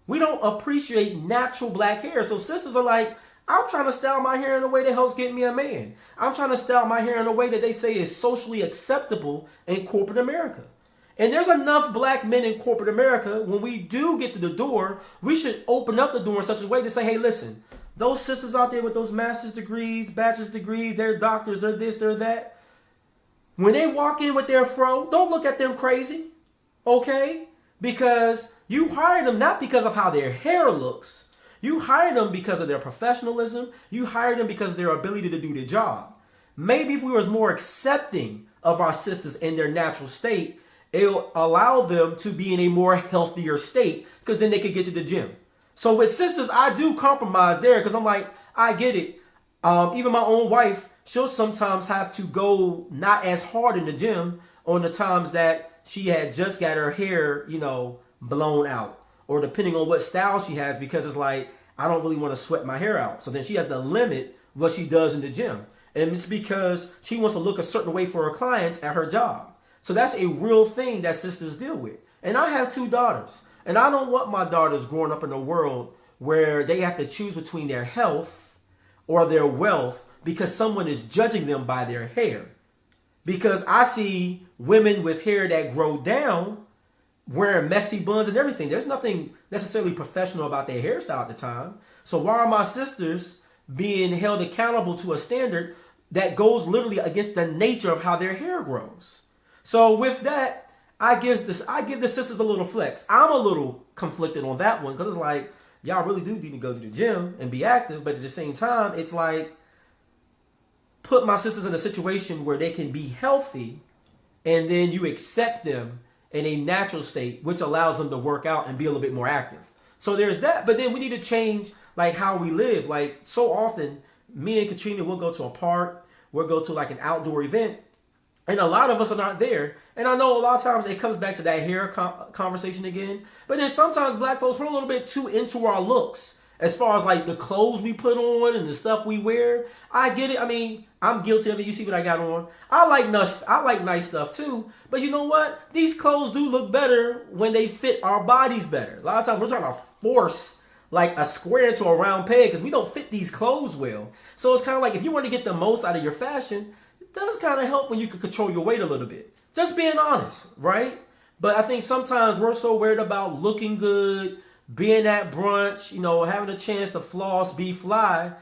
We don't appreciate natural black hair. So sisters are like, I'm trying to style my hair in a way that helps get me a man. I'm trying to style my hair in a way that they say is socially acceptable in corporate America. And there's enough black men in corporate America, when we do get to the door, we should open up the door in such a way to say, hey, listen, those sisters out there with those master's degrees, bachelor's degrees, they're doctors, they're this, they're that. When they walk in with their fro, don't look at them crazy, okay? Because you hired them not because of how their hair looks. You hired them because of their professionalism. You hired them because of their ability to do their job. Maybe if we was more accepting of our sisters in their natural state, it'll allow them to be in a more healthier state because then they could get to the gym. So with sisters, I do compromise there because I'm like, I get it. Even my own wife, she'll sometimes have to go not as hard in the gym on the times that she had just got her hair, you know, blown out. Or depending on what style she has, because it's like, I don't really want to sweat my hair out. So then she has to limit what she does in the gym. And it's because she wants to look a certain way for her clients at her job. So that's a real thing that sisters deal with. And I have 2 daughters. And I don't want my daughters growing up in a world where they have to choose between their health or their wealth because someone is judging them by their hair. Because I see women with hair that grow down wearing messy buns and everything. There's nothing necessarily professional about their hairstyle at the time. So why are my sisters being held accountable to a standard that goes literally against the nature of how their hair grows? So with that, I give the sisters a little flex. I'm a little conflicted on that one because it's like, y'all really do need to go to the gym and be active. But at the same time, it's like, put my sisters in a situation where they can be healthy and then you accept them in a natural state, which allows them to work out and be a little bit more active. So there's that. But then we need to change like how we live. Like so often, me and Katrina will go to a park, we'll go to like an outdoor event. And a lot of us are not there. And I know a lot of times it comes back to that hair conversation again. But then sometimes black folks, we're a little bit too into our looks. As far as like the clothes we put on and the stuff we wear, I get it. I mean, I'm guilty of it. You see what I got on? I like nice stuff too. But you know what? These clothes do look better when they fit our bodies better. A lot of times we're trying to force like a square into a round peg because we don't fit these clothes well. So it's kind of like if you want to get the most out of your fashion, it does kind of help when you can control your weight a little bit. Just being honest, right? But I think sometimes we're so worried about looking good, being at brunch, you know, having a chance to floss, be fly.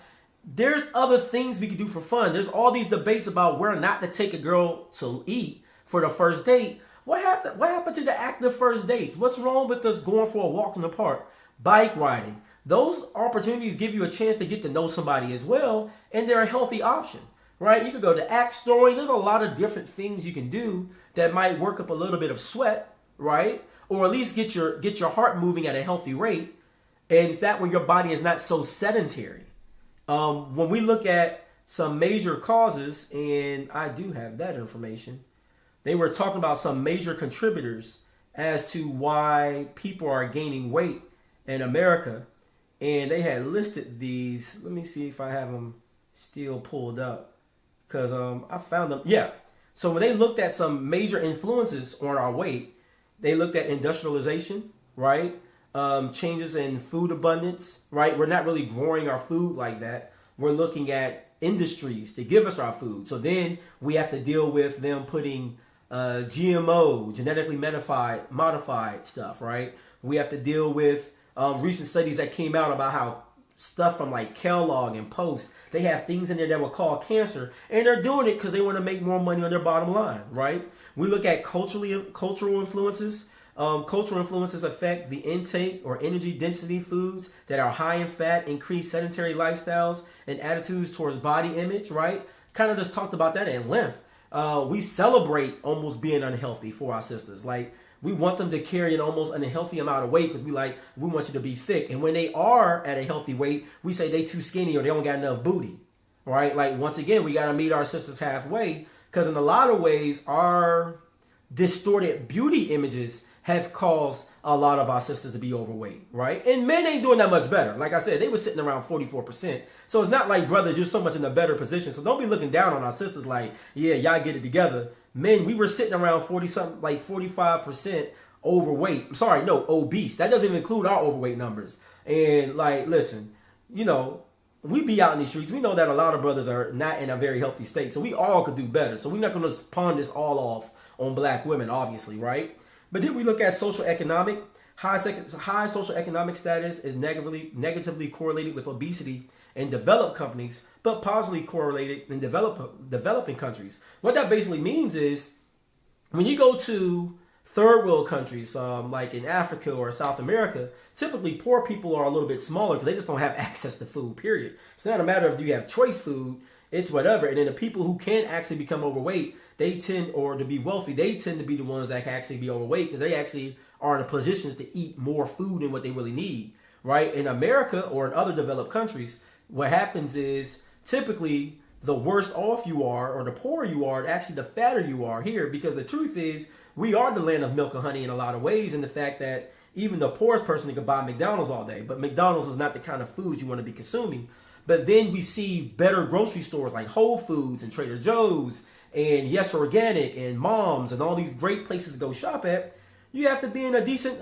There's other things we can do for fun. There's all these debates about where not to take a girl to eat for the first date. What happened to the active first dates? What's wrong with us going for a walk in the park, bike riding? Those opportunities give you a chance to get to know somebody as well, and they're a healthy option, right? You could go to axe throwing. There's a lot of different things you can do that might work up a little bit of sweat, right? Or at least get your heart moving at a healthy rate, and it's that when your body is not so sedentary. When we look at some major causes, and I do have that information, they were talking about some major contributors as to why people are gaining weight in America, and they had listed these. Let me see if I have them still pulled up, because I found them. Yeah. So when they looked at some major influences on our weight, they looked at industrialization, right? Changes in food abundance, right? We're not really growing our food like that. We're looking at industries to give us our food. So then we have to deal with them putting GMO, genetically modified stuff, right? We have to deal with recent studies that came out about how stuff from like Kellogg and Post, they have things in there that will cause cancer, and they're doing it because they want to make more money on their bottom line, right? We look at cultural influences. Cultural influences affect the intake or energy density foods that are high in fat, increase sedentary lifestyles, and attitudes towards body image, right? Kind of just talked about that at length. We celebrate almost being unhealthy for our sisters. Like, we want them to carry an almost unhealthy amount of weight because we want you to be thick. And when they are at a healthy weight, we say they too skinny or they don't got enough booty, right? Like, once again, we got to meet our sisters halfway, because in a lot of ways, our distorted beauty images have caused a lot of our sisters to be overweight, right? And men ain't doing that much better. Like I said, they were sitting around 44%. So it's not like, brothers, you're so much in a better position. So don't be looking down on our sisters like, yeah, y'all get it together. Men, we were sitting around 40-something, like 45% overweight. I'm sorry, no, obese. That doesn't even include our overweight numbers. And like, listen, you know, we be out in the streets. We know that a lot of brothers are not in a very healthy state. So we all could do better. So we're not going to pawn this all off on black women, obviously, right? But then we look at social economic. High social economic status is negatively correlated with obesity in developed countries, but positively correlated in developing countries. What that basically means is when you go to third world countries, like in Africa or South America, typically poor people are a little bit smaller because they just don't have access to food, period. It's not a matter of do you have choice food, it's whatever. And then the people who can actually become overweight, they tend, or to be wealthy, they tend to be the ones that can actually be overweight because they actually are in the positions to eat more food than what they really need, right? In America or in other developed countries, what happens is typically the worse off you are or the poorer you are, actually the fatter you are here, because the truth is we are the land of milk and honey in a lot of ways, and the fact that even the poorest person can buy McDonald's all day, but McDonald's is not the kind of food you want to be consuming. But then we see better grocery stores like Whole Foods and Trader Joe's and Yes Organic and Mom's and all these great places to go shop at. You have to be in a decent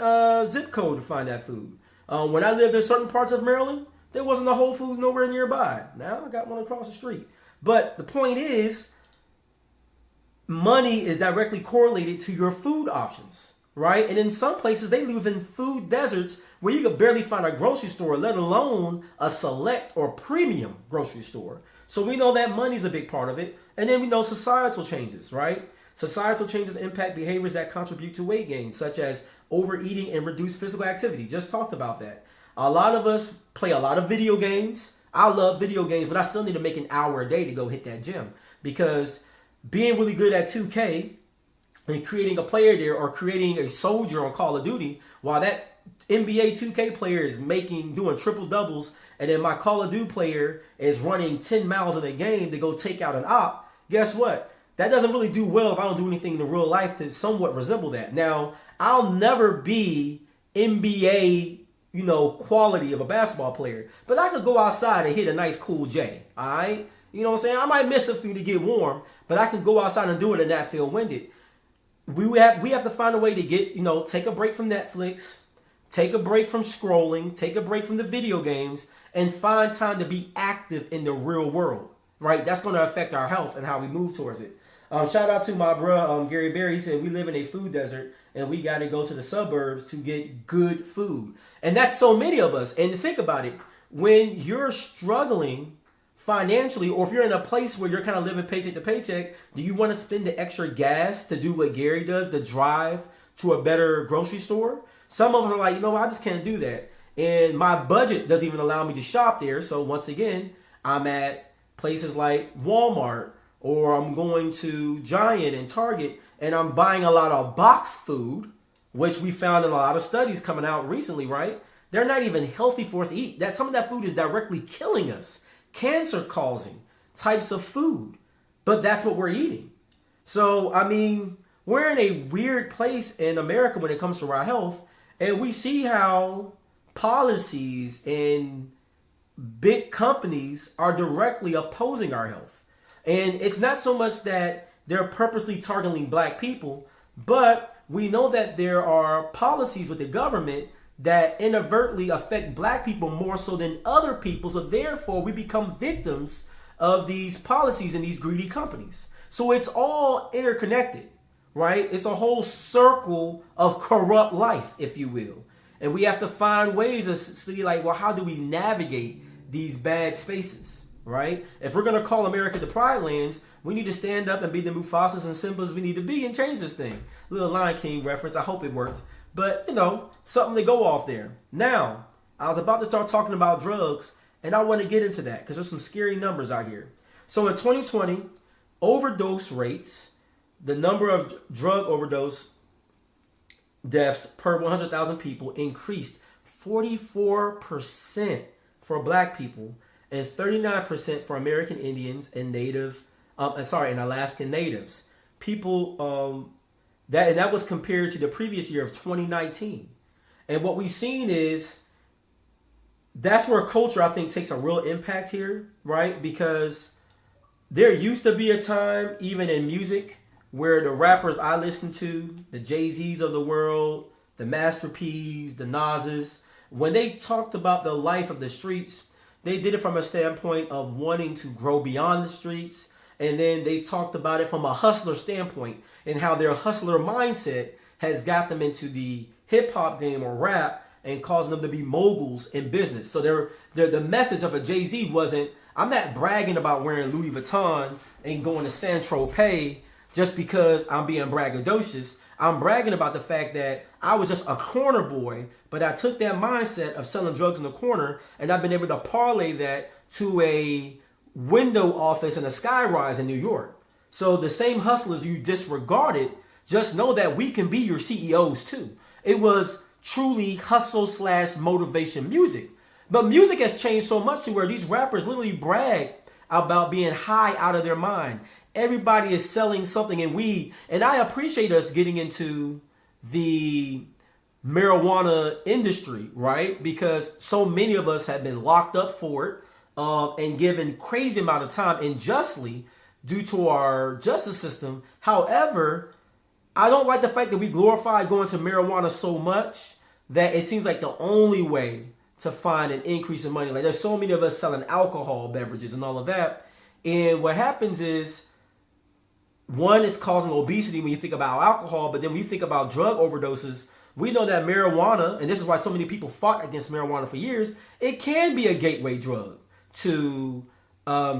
zip code to find that food. When I lived in certain parts of Maryland, there wasn't a Whole Foods nowhere nearby. Now I got one across the street. But the point is, money is directly correlated to your food options, right? And in some places, they live in food deserts where you could barely find a grocery store, let alone a select or premium grocery store. So we know that money's a big part of it. And then we know societal changes, right? Societal changes impact behaviors that contribute to weight gain, such as overeating and reduced physical activity. Just talked about that. A lot of us play a lot of video games. I love video games, but I still need to make an hour a day to go hit that gym, because being really good at 2K and creating a player there, or creating a soldier on Call of Duty, while that NBA 2K player is doing triple doubles, and then my Call of Duty player is running 10 miles in a game to go take out an op, guess what? That doesn't really do well if I don't do anything in the real life to somewhat resemble that. Now, I'll never be NBA quality of a basketball player. But I could go outside and hit a nice cool J. All right? You know what I'm saying? I might miss a few to get warm, but I can go outside and do it and not feel winded. We have to find a way to get, take a break from Netflix, take a break from scrolling, take a break from the video games, and find time to be active in the real world, right? That's going to affect our health and how we move towards it. Shout out to my bro, Gary Berry. He said, we live in a food desert and we got to go to the suburbs to get good food. And that's so many of us. And think about it. When you're struggling financially, or if you're in a place where you're kind of living paycheck to paycheck, do you want to spend the extra gas to do what Gary does, to drive to a better grocery store? Some of us are like, I just can't do that. And my budget doesn't even allow me to shop there. So once again, I'm at places like Walmart, or I'm going to Giant and Target, and I'm buying a lot of box food, which we found in a lot of studies coming out recently, right? They're not even healthy for us to eat. Some of that food is directly killing us, cancer causing types of food. But that's what we're eating. So, we're in a weird place in America when it comes to our health, and we see how policies and big companies are directly opposing our health. And it's not so much that they're purposely targeting black people, but we know that there are policies with the government that inadvertently affect black people more so than other people. So therefore, we become victims of these policies and these greedy companies. So it's all interconnected, right? It's a whole circle of corrupt life, if you will. And we have to find ways to see, how do we navigate these bad spaces? Right? If we're going to call America the Pride Lands, we need to stand up and be the Mufasas and Simbas we need to be and change this thing. Little Lion King reference. I hope it worked. But, something to go off there. Now, I was about to start talking about drugs, and I want to get into that because there's some scary numbers out here. So in 2020, overdose rates, the number of drug overdose deaths per 100,000 people increased 44% for black people, and 39% for American Indians and and Alaskan Natives. People, that was compared to the previous year of 2019. And what we've seen is that's where culture, I think, takes a real impact here, right? Because there used to be a time, even in music, where the rappers I listened to, the Jay-Z's of the world, the Master P's, the Nas's, when they talked about the life of the streets, they did it from a standpoint of wanting to grow beyond the streets. And then they talked about it from a hustler standpoint and how their hustler mindset has got them into the hip hop game or rap and causing them to be moguls in business. So the message of a Jay-Z wasn't, I'm not bragging about wearing Louis Vuitton and going to Saint-Tropez just because I'm being braggadocious. I'm bragging about the fact that I was just a corner boy, but I took that mindset of selling drugs in the corner, and I've been able to parlay that to a window office and a skyrise in New York. So the same hustlers you disregarded, just know that we can be your CEOs too. It was truly hustle / motivation music. But music has changed so much to where these rappers literally brag about being high out of their mind. Everybody is selling something, and I appreciate us getting into the marijuana industry, right? Because so many of us have been locked up for it and given crazy amount of time unjustly due to our justice system. However, I don't like the fact that we glorify going to marijuana so much that it seems like the only way to find an increase in money. Like there's so many of us selling alcohol beverages and all of that. And what happens is, one, it's causing obesity when you think about alcohol, but then when you think about drug overdoses, we know that marijuana, and this is why so many people fought against marijuana for years, it can be a gateway drug to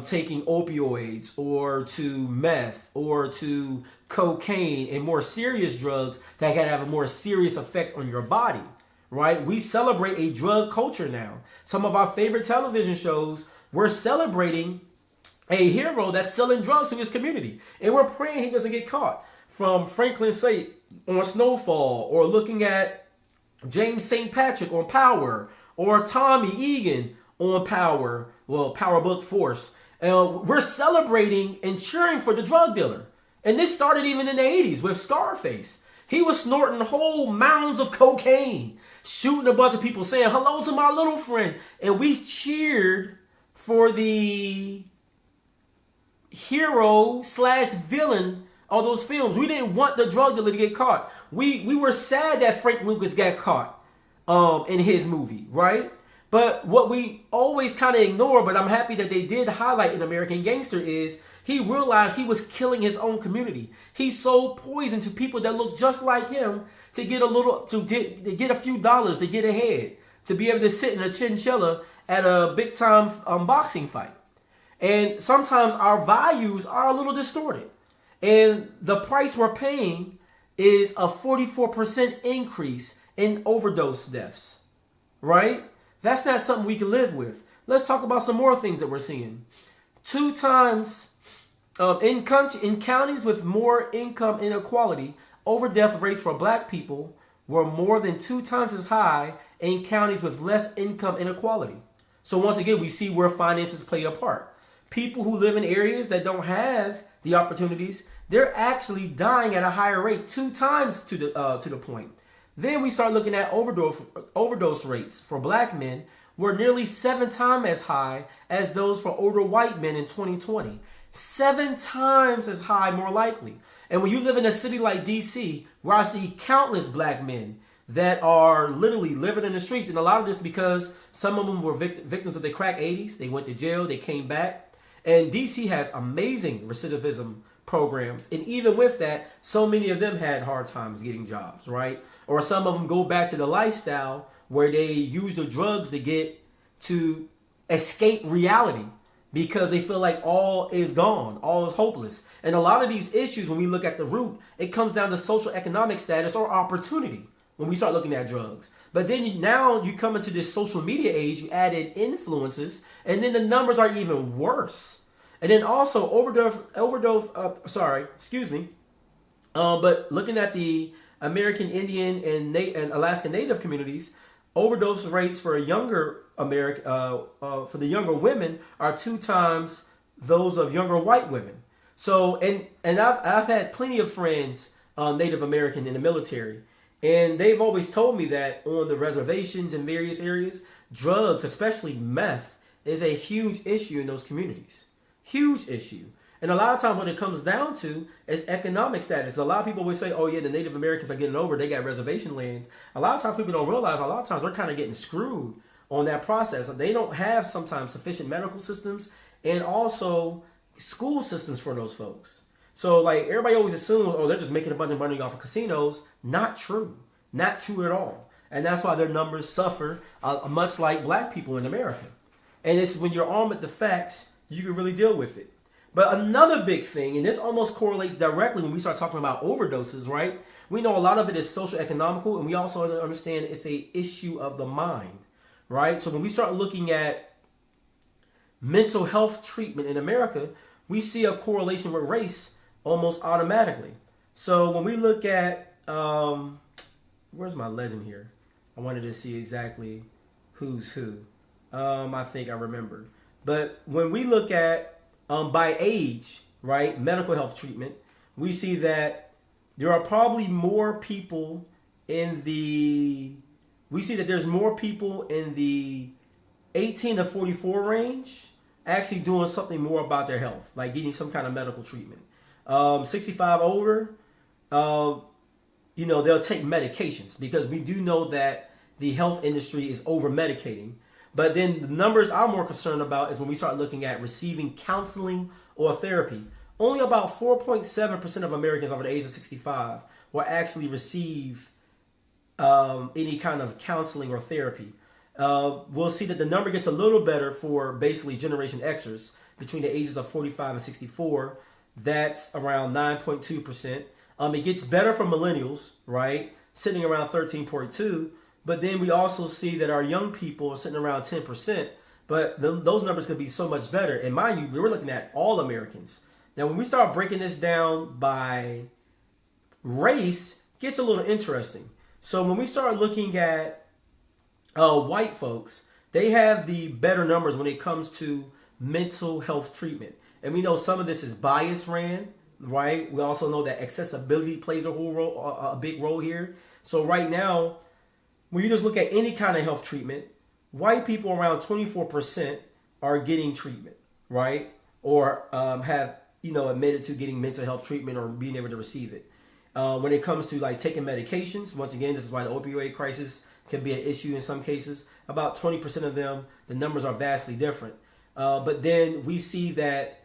taking opioids or to meth or to cocaine and more serious drugs that can have a more serious effect on your body, right? We celebrate a drug culture now. Some of our favorite television shows, we're celebrating a hero that's selling drugs to his community. And we're praying he doesn't get caught. From Franklin Saint on Snowfall, or looking at James St. Patrick on Power, or Tommy Egan on Power Book Force. We're celebrating and cheering for the drug dealer. And this started even in the 80s with Scarface. He was snorting whole mounds of cocaine shooting a bunch of people, saying hello to my little friend. And we cheered for the hero / villain of those films. We didn't want the drug dealer to get caught. We were sad that Frank Lucas got caught in his movie, right? But what we always kind of ignore, but I'm happy that they did highlight in American Gangster, is he realized he was killing his own community. He sold poison to people that look just like him to get a few dollars, to get ahead, to be able to sit in a chinchilla at a big time boxing fight. And sometimes our values are a little distorted. And the price we're paying is a 44% increase in overdose deaths, right? That's not something we can live with. Let's talk about some more things that we're seeing. 2 times in counties with more income inequality, over-death rates for black people were more than 2 times as high in counties with less income inequality. So once again, we see where finances play a part. People who live in areas that don't have the opportunities, they're actually dying at a higher rate, 2 times to the point. Then we start looking at overdose rates for black men were nearly 7 times as high as those for older white men in 2020. 7 times as high, more likely. And when you live in a city like DC, where I see countless black men that are literally living in the streets, and a lot of this because some of them were victims of the crack 80s. They went to jail, they came back. And DC has amazing recidivism programs. And even with that, so many of them had hard times getting jobs, right? Or some of them go back to the lifestyle where they use the drugs to escape reality because they feel like all is gone, all is hopeless. And a lot of these issues, when we look at the root, it comes down to social economic status or opportunity when we start looking at drugs. But then now you come into this social media age, you add in influences, and then the numbers are even worse. And then also but looking at the American Indian and Alaska Native communities, overdose rates for younger for the younger women are 2 times those of younger white women. So and I've had plenty of friends Native American in the military, and they've always told me that on the reservations in various areas, drugs, especially meth, is a huge issue in those communities. Huge issue. And a lot of times what it comes down to is economic status. A lot of people would say, oh yeah, the Native Americans are getting over, they got reservation lands. A lot of times people don't realize, a lot of times they're kind of getting screwed on that process. They don't have sometimes sufficient medical systems and also school systems for those folks. So like everybody always assumes, oh, they're just making a bunch of money off of casinos. Not true. Not true at all. And that's why their numbers suffer much like black people in America. And it's when you're armed with the facts, you can really deal with it. But another big thing, and this almost correlates directly when we start talking about overdoses, right? We know a lot of it is social economical, and we also understand it's a issue of the mind, right? So when we start looking at mental health treatment in America, we see a correlation with race almost automatically. So when we look at, where's my legend here? I wanted to see exactly who's who. I think I remember. But when we look at by age, right, medical health treatment, we see that there are probably more people in the, we see that there's more people in the 18 to 44 range actually doing something more about their health, like getting some kind of medical treatment. 65 over, they'll take medications because we do know that the health industry is over medicating. But then the numbers I'm more concerned about is when we start looking at receiving counseling or therapy. Only about 4.7% of Americans over the age of 65 will actually receive any kind of counseling or therapy. We'll see that the number gets a little better for basically Generation Xers between the ages of 45 and 64. That's around 9.2%. It gets better for millennials, right? Sitting around 13.2%. But then we also see that our young people are sitting around 10%. But those numbers could be so much better. And mind you, we're looking at all Americans. Now, when we start breaking this down by race, it gets a little interesting. So when we start looking at white folks, they have the better numbers when it comes to mental health treatment. And we know some of this is bias ran, right? We also know that accessibility plays a big role here. So right now, when you just look at any kind of health treatment, white people around 24% are getting treatment, right? Or have, admitted to getting mental health treatment or being able to receive it. When it comes to like taking medications, once again, this is why the opioid crisis can be an issue in some cases. About 20% of them, the numbers are vastly different. But then we see that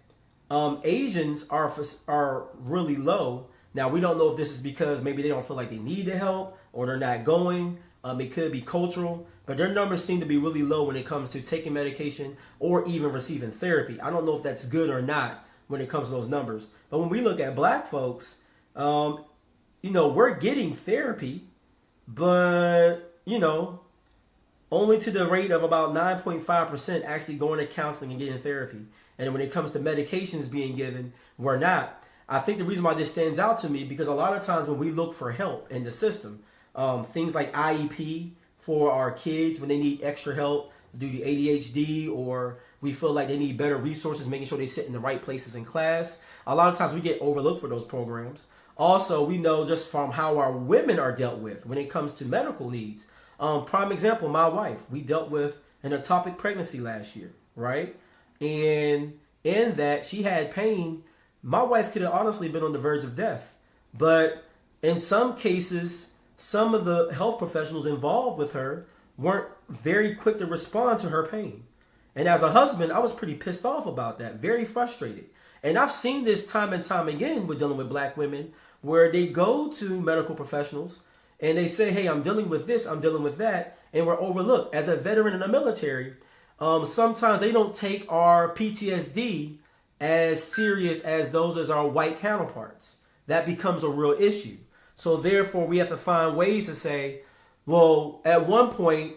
Asians are really low. Now, we don't know if this is because maybe they don't feel like they need the help or they're not going. It could be cultural, but their numbers seem to be really low when it comes to taking medication or even receiving therapy. I don't know if that's good or not when it comes to those numbers. But when we look at black folks, we're getting therapy, but, only to the rate of about 9.5% actually going to counseling and getting therapy. And when it comes to medications being given, we're not. I think the reason why this stands out to me, because a lot of times when we look for help in the system, things like IEP for our kids when they need extra help due to ADHD, or we feel like they need better resources, making sure they sit in the right places in class. A lot of times we get overlooked for those programs. Also, we know just from how our women are dealt with when it comes to medical needs. Prime example, my wife, we dealt with an ectopic pregnancy last year, right? And in that she had pain. My wife could have honestly been on the verge of death. But in some cases, some of the health professionals involved with her weren't very quick to respond to her pain. And as a husband, I was pretty pissed off about that, very frustrated. And I've seen this time and time again with dealing with black women, where they go to medical professionals and they say, hey, I'm dealing with this, I'm dealing with that, and we're overlooked. As a veteran in the military, sometimes they don't take our PTSD as serious as those as our white counterparts. That becomes a real issue. So therefore, we have to find ways to say, well, at one point,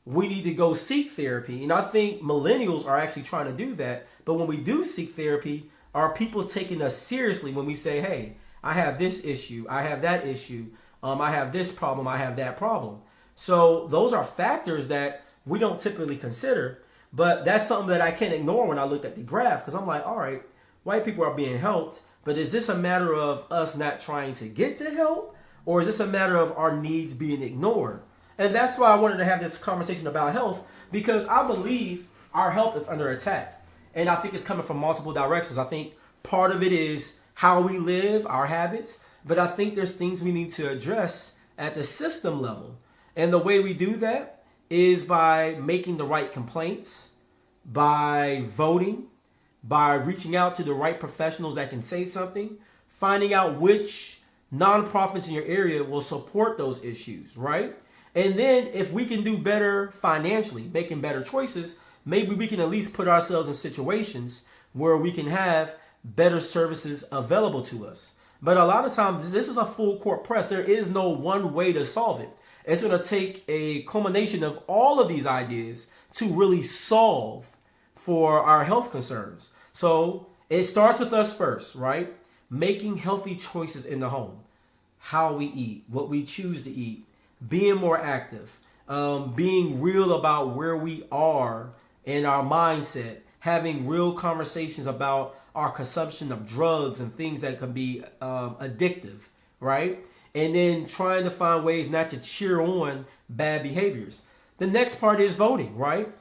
we need to go seek therapy. And I think millennials are actually trying to do that. But when we do seek therapy, are people taking us seriously when we say, hey, I have this issue, I have that issue, I have this problem, I have that problem. So those are factors that we don't typically consider. But that's something that I can't ignore when I looked at the graph, because I'm like, all right, white people are being helped, but is this a matter of us not trying to get to help, or is this a matter of our needs being ignored? And that's why I wanted to have this conversation about health, because I believe our health is under attack. And I think it's coming from multiple directions. I think part of it is how we live, our habits, but I think there's things we need to address at the system level. And the way we do that is by making the right complaints, by voting, by reaching out to the right professionals that can say something, finding out which nonprofits in your area will support those issues, right? And then if we can do better financially, making better choices, maybe we can at least put ourselves in situations where we can have better services available to us. But a lot of times, this is a full court press. There is no one way to solve it. It's going to take a culmination of all of these ideas to really solve for our health concerns. So it starts with us first, right? Making healthy choices in the home. How we eat, what we choose to eat, being more active, being real about where we are in our mindset, having real conversations about our consumption of drugs and things that can be addictive, right? And then trying to find ways not to cheer on bad behaviors. The next part is voting, right?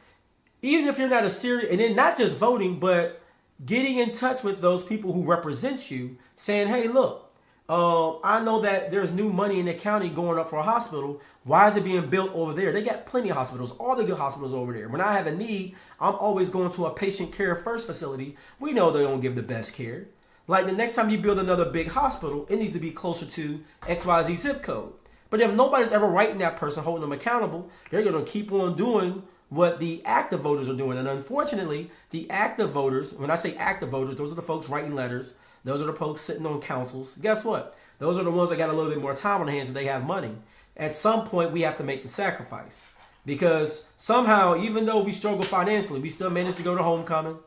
Even if you're not a serious, and then not just voting, but getting in touch with those people who represent you, saying, hey, look, I know that there's new money in the county going up for a hospital. Why is it being built over there? They got plenty of hospitals, all the good hospitals over there. When I have a need, I'm always going to a patient care first facility. We know they don't give the best care. Like the next time you build another big hospital, it needs to be closer to XYZ zip code. But if nobody's ever writing that person, holding them accountable, they're going to keep on doing what the active voters are doing. And unfortunately, the active voters, when I say active voters, those are the folks writing letters. Those are the folks sitting on councils. Guess what? Those are the ones that got a little bit more time on their hands and they have money. At some point, we have to make the sacrifice. Because somehow, even though we struggle financially, we still manage to go to homecoming.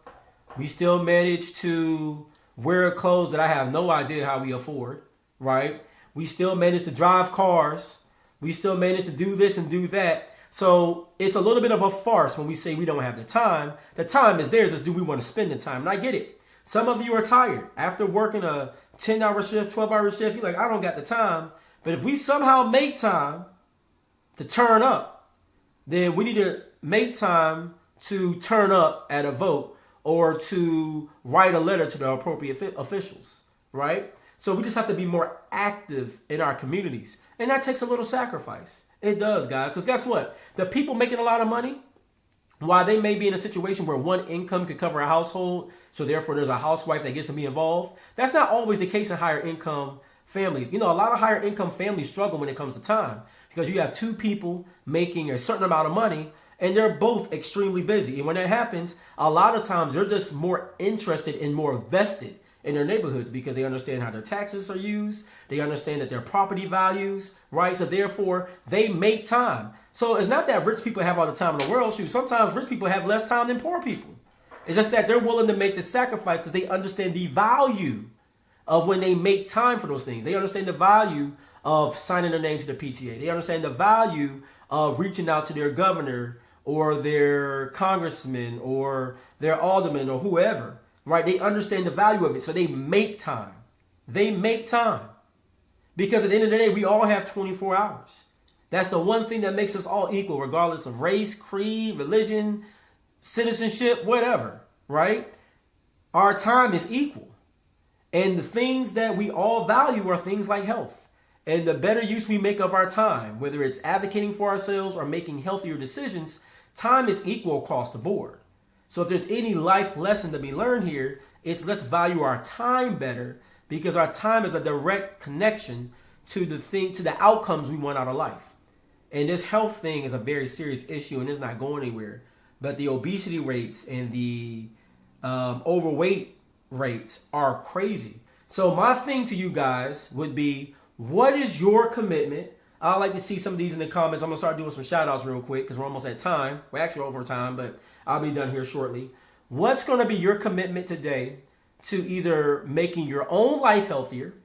We still manage to wear clothes that I have no idea how we afford, right? We still manage to drive cars. We still manage to do this and do that. So it's a little bit of a farce when we say we don't have the time. The time is theirs. It's do we want to spend the time? And I get it. Some of you are tired. After working a 10-hour shift, 12-hour shift, you're like, I don't got the time. But if we somehow make time to turn up, then we need to make time to turn up at a vote or to write a letter to the appropriate officials, right? So we just have to be more active in our communities. And that takes a little sacrifice. It does, guys. Because guess what? The people making a lot of money, while they may be in a situation where one income could cover a household, so therefore there's a housewife that gets to be involved, that's not always the case in higher income families. You know, a lot of higher income families struggle when it comes to time because you have two people making a certain amount of money and they're both extremely busy. And when that happens, a lot of times they're just more interested and more vested in their neighborhoods because they understand how their taxes are used. They understand that their property values, right? So therefore they make time. So it's not that rich people have all the time in the world. Shoot, sometimes rich people have less time than poor people. It's just that they're willing to make the sacrifice because they understand the value of when they make time for those things. They understand the value of signing their name to the PTA. They understand the value of reaching out to their governor or their congressman or their alderman or whoever, right? They understand the value of it. So they make time. They make time. Because at the end of the day, we all have 24 hours. That's the one thing that makes us all equal, regardless of race, creed, religion, citizenship, whatever, right? Our time is equal. And the things that we all value are things like health. And the better use we make of our time, whether it's advocating for ourselves or making healthier decisions, time is equal across the board. So if there's any life lesson to be learned here, it's let's value our time better because our time is a direct connection to the outcomes we want out of life. And this health thing is a very serious issue and it's not going anywhere. But the obesity rates and the overweight rates are crazy. So my thing to you guys would be, what is your commitment? I'd like to see some of these in the comments. I'm going to start doing some shout outs real quick because we're almost at time. We're actually over time, but I'll be done here shortly. What's going to be your commitment today to either making your own life healthier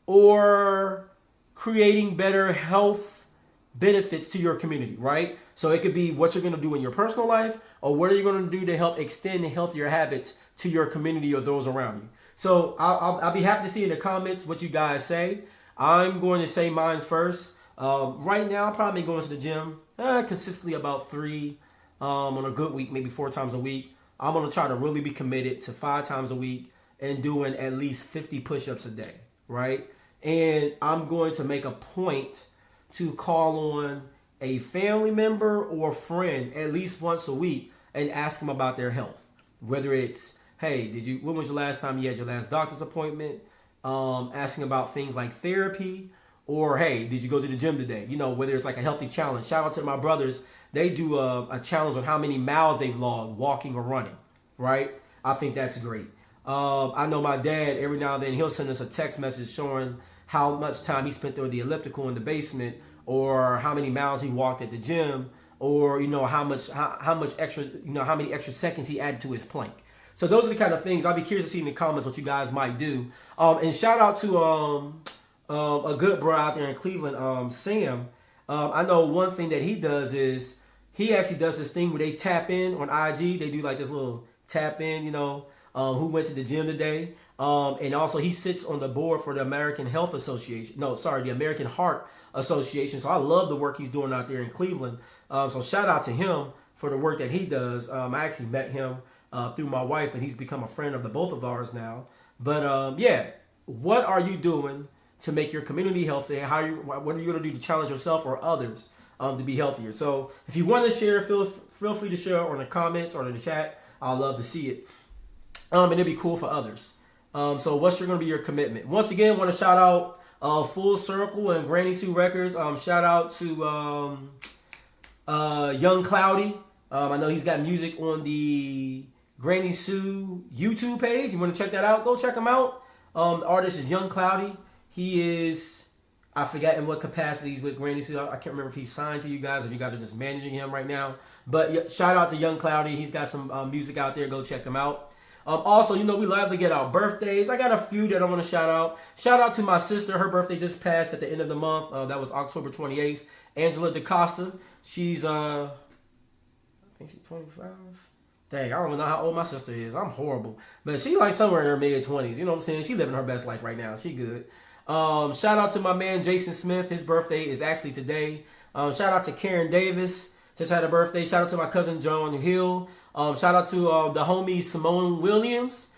or creating better health benefits to your community, right? So it could be what you're going to do in your personal life or what are you going to do to help extend healthier habits to your community or those around you. So I'll be happy to see in the comments what you guys say. I'm going to say mine's first. Right now, I'm probably going to the gym consistently about 3 on a good week, maybe 4 times a week. I'm going to try to really be committed to 5 times a week and doing at least 50 push-ups a day, right? And I'm going to make a point to call on a family member or friend at least once a week and ask them about their health. Whether it's, hey, when was the last time you had your last doctor's appointment? Asking about things like therapy, or hey, did you go to the gym today? You know, whether it's like a healthy challenge. Shout out to my brothers. They do a challenge on how many miles they've logged walking or running, right? I think that's great. I know my dad, every now and then, he'll send us a text message showing how much time he spent on the elliptical in the basement, or how many miles he walked at the gym, or, you know, how much extra, you know, how many extra seconds he added to his plank. So those are the kind of things I'll be curious to see in the comments what you guys might do. And shout out to a good bro out there in Cleveland, Sam. I know one thing that he does is he actually does this thing where they tap in on IG. They do like this little tap in, you know, who went to the gym today. And also he sits on the board for the American Heart Association. So I love the work he's doing out there in Cleveland. So shout out to him for the work that he does. I actually met him through my wife, and he's become a friend of the both of ours now. But yeah, what are you doing to make your community healthy? What are you going to do to challenge yourself or others to be healthier? So if you want to share, feel free to share on the comments or in the chat. I'd love to see it. And it'd be cool for others. So what's going to be your commitment? Once again, want to shout out Full Circle and Granny Sue Records. Shout out to Young Cloudy. I know he's got music on the Granny Sue YouTube page. You want to check that out? Go check him out. The artist is Young Cloudy. He is, I forget in what capacity he's with Granny Sue. I can't remember if he's signed to you guys or if you guys are just managing him right now. But shout out to Young Cloudy. He's got some music out there. Go check him out. Also, you know, we love to get our birthdays. I got a few that I want to shout out. Shout out to my sister. Her birthday just passed at the end of the month. That was October 28th. Angela DaCosta. She's, I think she's 25. Dang, I don't even know how old my sister is. I'm horrible. But she like somewhere in her mid-20s. You know what I'm saying? She living her best life right now. She good. Shout out to my man Jason Smith. His birthday is actually today. Shout out to Karen Davis, just had a birthday. Shout out to my cousin John Hill. Shout out to the homie Simone Williams.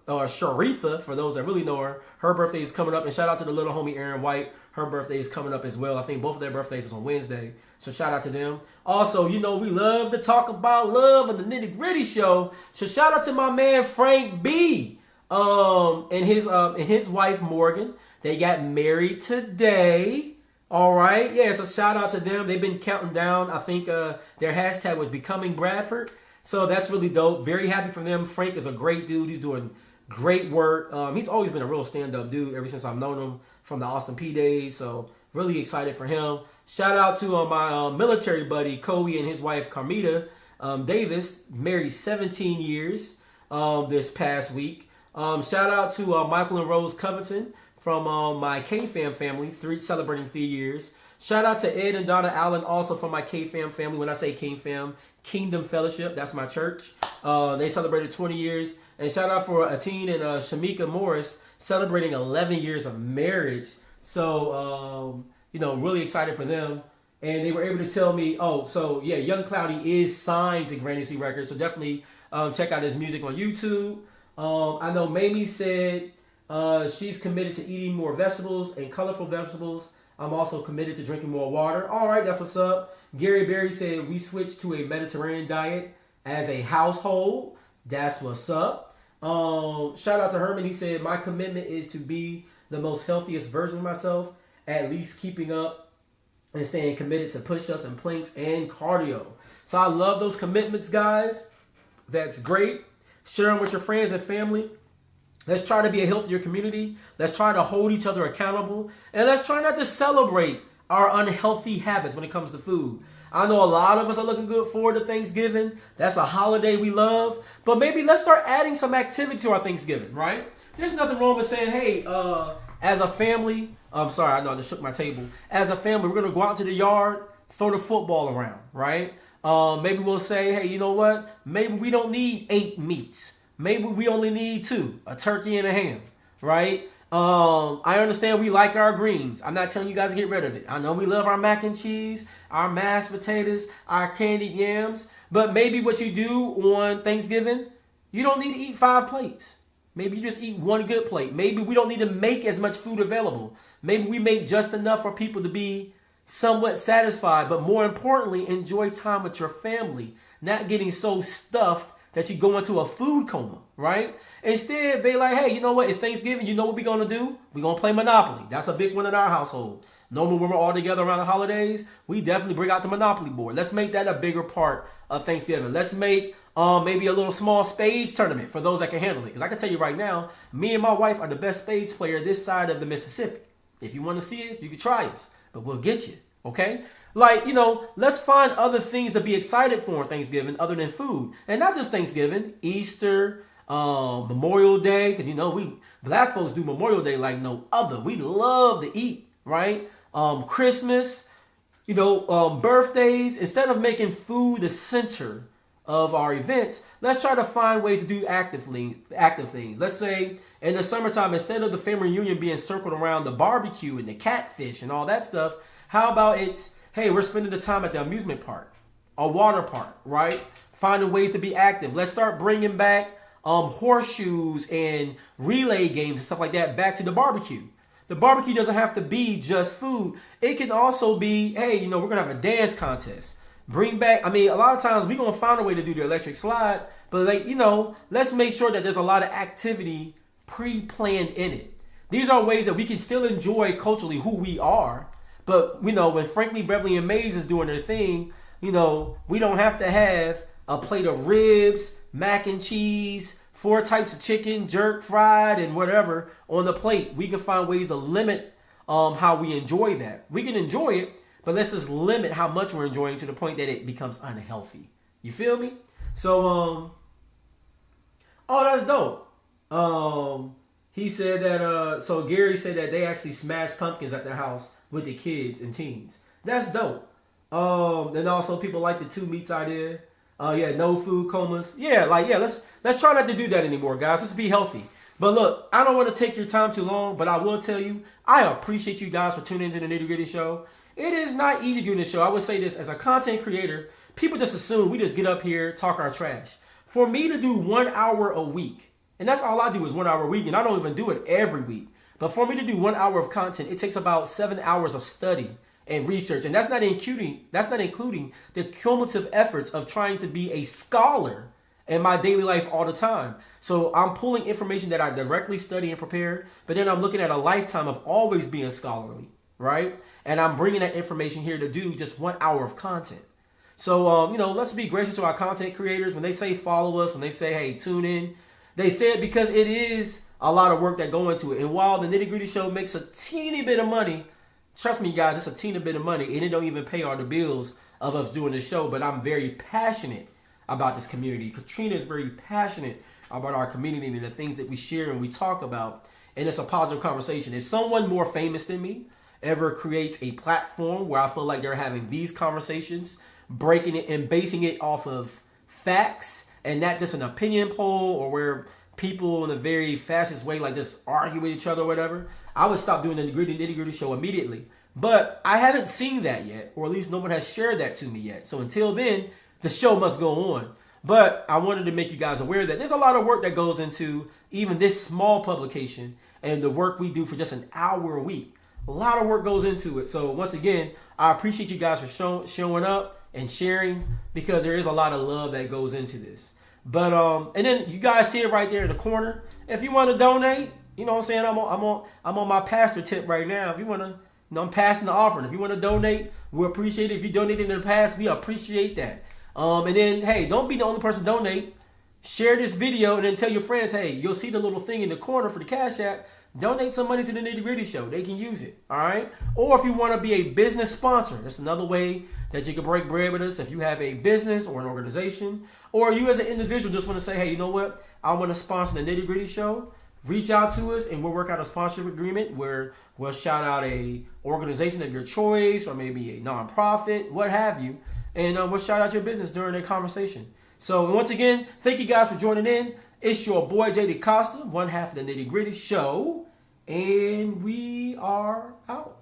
Sharitha, for those that really know her. Her birthday is coming up. And shout out to the little homie Aaron White. Her birthday is coming up as well. I think both of their birthdays is on Wednesday. So shout out to them. Also, you know, we love to talk about love on the Nitty Gritty Show. So shout out to my man Frank B. And his wife Morgan. They got married today. All right. Yeah, so shout out to them. They've been counting down. I think their hashtag was Becoming Bradford. So that's really dope. Very happy for them. Frank is a great dude. He's doing great work. He's always been a real stand-up dude ever since I've known him from the Austin P days. So really excited for him. Shout out to my military buddy, Kobe, and his wife, Carmita Davis, married 17 years this past week. Shout out to Michael and Rose Covington from my K-Fam family, celebrating 3 years. Shout out to Ed and Donna Allen, also from my K-Fam family. When I say K-Fam, Kingdom Fellowship, that's my church. They celebrated 20 years. And shout out for Atine and Shamika Morris, celebrating 11 years of marriage. So, really excited for them. And they were able to tell me, Young Cloudy is signed to Granny C Records. So definitely check out his music on YouTube. I know Mamie said she's committed to eating more vegetables and colorful vegetables. I'm also committed to drinking more water. All right, that's what's up. Gary Berry said we switched to a Mediterranean diet as a household. That's what's up. Shout out to Herman. He said my commitment is to be the most healthiest version of myself, at least keeping up and staying committed to push-ups and planks and cardio. So I love those commitments, guys. That's great. Share them with your friends and family. Let's try to be a healthier community. Let's try to hold each other accountable. And let's try not to celebrate our unhealthy habits when it comes to food. I know a lot of us are looking good forward to Thanksgiving. That's a holiday we love. But maybe let's start adding some activity to our Thanksgiving, right? There's nothing wrong with saying, hey, as a family, I'm sorry, I know I just shook my table. As a family, we're going to go out to the yard, throw the football around, right? Maybe we'll say, hey, you know what? Maybe we don't need 8 meats. Maybe we only need 2, a turkey and a ham, right? I understand we like our greens. I'm not telling you guys to get rid of it. I know we love our mac and cheese, our mashed potatoes, our candied yams. But maybe what you do on Thanksgiving, you don't need to eat 5 plates. Maybe you just eat 1 good plate. Maybe we don't need to make as much food available. Maybe we make just enough for people to be somewhat satisfied. But more importantly, enjoy time with your family. Not getting so stuffed that you go into a food coma, right? Instead, be like, hey, you know what? It's Thanksgiving. You know what we're going to do? We're going to play Monopoly. That's a big one in our household. Normally, when we're all together around the holidays, we definitely bring out the Monopoly board. Let's make that a bigger part of Thanksgiving. Let's make maybe a little small spades tournament for those that can handle it. Because I can tell you right now, me and my wife are the best spades player this side of the Mississippi. If you want to see us, you can try us. But we'll get you, okay? Like, let's find other things to be excited for on Thanksgiving other than food. And not just Thanksgiving, Easter, Memorial Day. Because, we black folks do Memorial Day like no other. We love to eat, right? Christmas, birthdays. Instead of making food the center of our events, let's try to find ways to do active things. Let's say in the summertime, instead of the family reunion being circled around the barbecue and the catfish and all that stuff, how about it's, hey, we're spending the time at the amusement park, a water park, right? Finding ways to be active. Let's start bringing back horseshoes and relay games and stuff like that back to the barbecue. The barbecue doesn't have to be just food. It can also be, hey, we're going to have a dance contest. Bring back, a lot of times we're going to find a way to do the electric slide, but let's make sure that there's a lot of activity pre-planned in it. These are ways that we can still enjoy culturally who we are. But, when Frankly, Beverly, and Mays is doing their thing, we don't have to have a plate of ribs, mac and cheese, 4 types of chicken, jerk, fried, and whatever on the plate. We can find ways to limit how we enjoy that. We can enjoy it, but let's just limit how much we're enjoying to the point that it becomes unhealthy. You feel me? So, that's dope. He said that, so Gary said that they actually smashed pumpkins at their house with the kids and teens. That's dope. And also people like the 2 meats idea. No food comas. Let's try not to do that anymore, guys. Let's be healthy. But look, I don't want to take your time too long, but I will tell you, I appreciate you guys for tuning into the Nitty Gritty Show. it is not easy doing this show. I would say this, as a content creator, people just assume we just get up here, talk our trash. For me to do 1 hour a week, and that's all I do is 1 hour a week, and I don't even do it every week. But for me to do 1 hour of content, it takes about 7 hours of study and research. And that's not including the cumulative efforts of trying to be a scholar in my daily life all the time. So I'm pulling information that I directly study and prepare, but then I'm looking at a lifetime of always being scholarly, right? And I'm bringing that information here to do just 1 hour of content. So, let's be gracious to our content creators. When they say follow us, when they say, hey, tune in, they say it because it is a lot of work that go into it. And while the Nitty Gritty Show makes a teeny bit of money, trust me, guys, it's a teeny bit of money, and it don't even pay all the bills of us doing this show. But I'm very passionate about this community. Katrina is very passionate about our community and the things that we share and we talk about. And it's a positive conversation. If someone more famous than me ever creates a platform where I feel like they're having these conversations, breaking it and basing it off of facts and not just an opinion poll or where people in a very fastest way like just argue with each other or whatever, I would stop doing the Nitty Gritty Show immediately. But I haven't seen that yet, or at least no one has shared that to me yet. So until then, the show must go on. But I wanted to make you guys aware that there's a lot of work that goes into even this small publication and the work we do for just an hour a week. A lot of work goes into it. So once again, I appreciate you guys for showing up and sharing, because there is a lot of love that goes into this. But and then you guys see it right there in the corner. If you want to donate, you know what I'm saying, I'm on my pastor tip right now. If you want to, I'm passing the offering. If you want to donate, we appreciate it. If you donated in the past, we appreciate that. And then, hey, don't be the only person to donate. Share this video and then tell your friends, hey, you'll see the little thing in the corner for the Cash App. Donate some money to the Nitty Gritty Show. They can use it, all right? Or if you want to be a business sponsor, that's another way that you can break bread with us. If you have a business or an organization, or you as an individual just want to say, hey, you know what? I want to sponsor the Nitty Gritty Show. Reach out to us and we'll work out a sponsorship agreement where we'll shout out a organization of your choice or maybe a nonprofit, what have you. And we'll shout out your business during the conversation. So once again, thank you guys for joining in. It's your boy, J.D. Costa, one half of the Nitty Gritty Show. And we are out.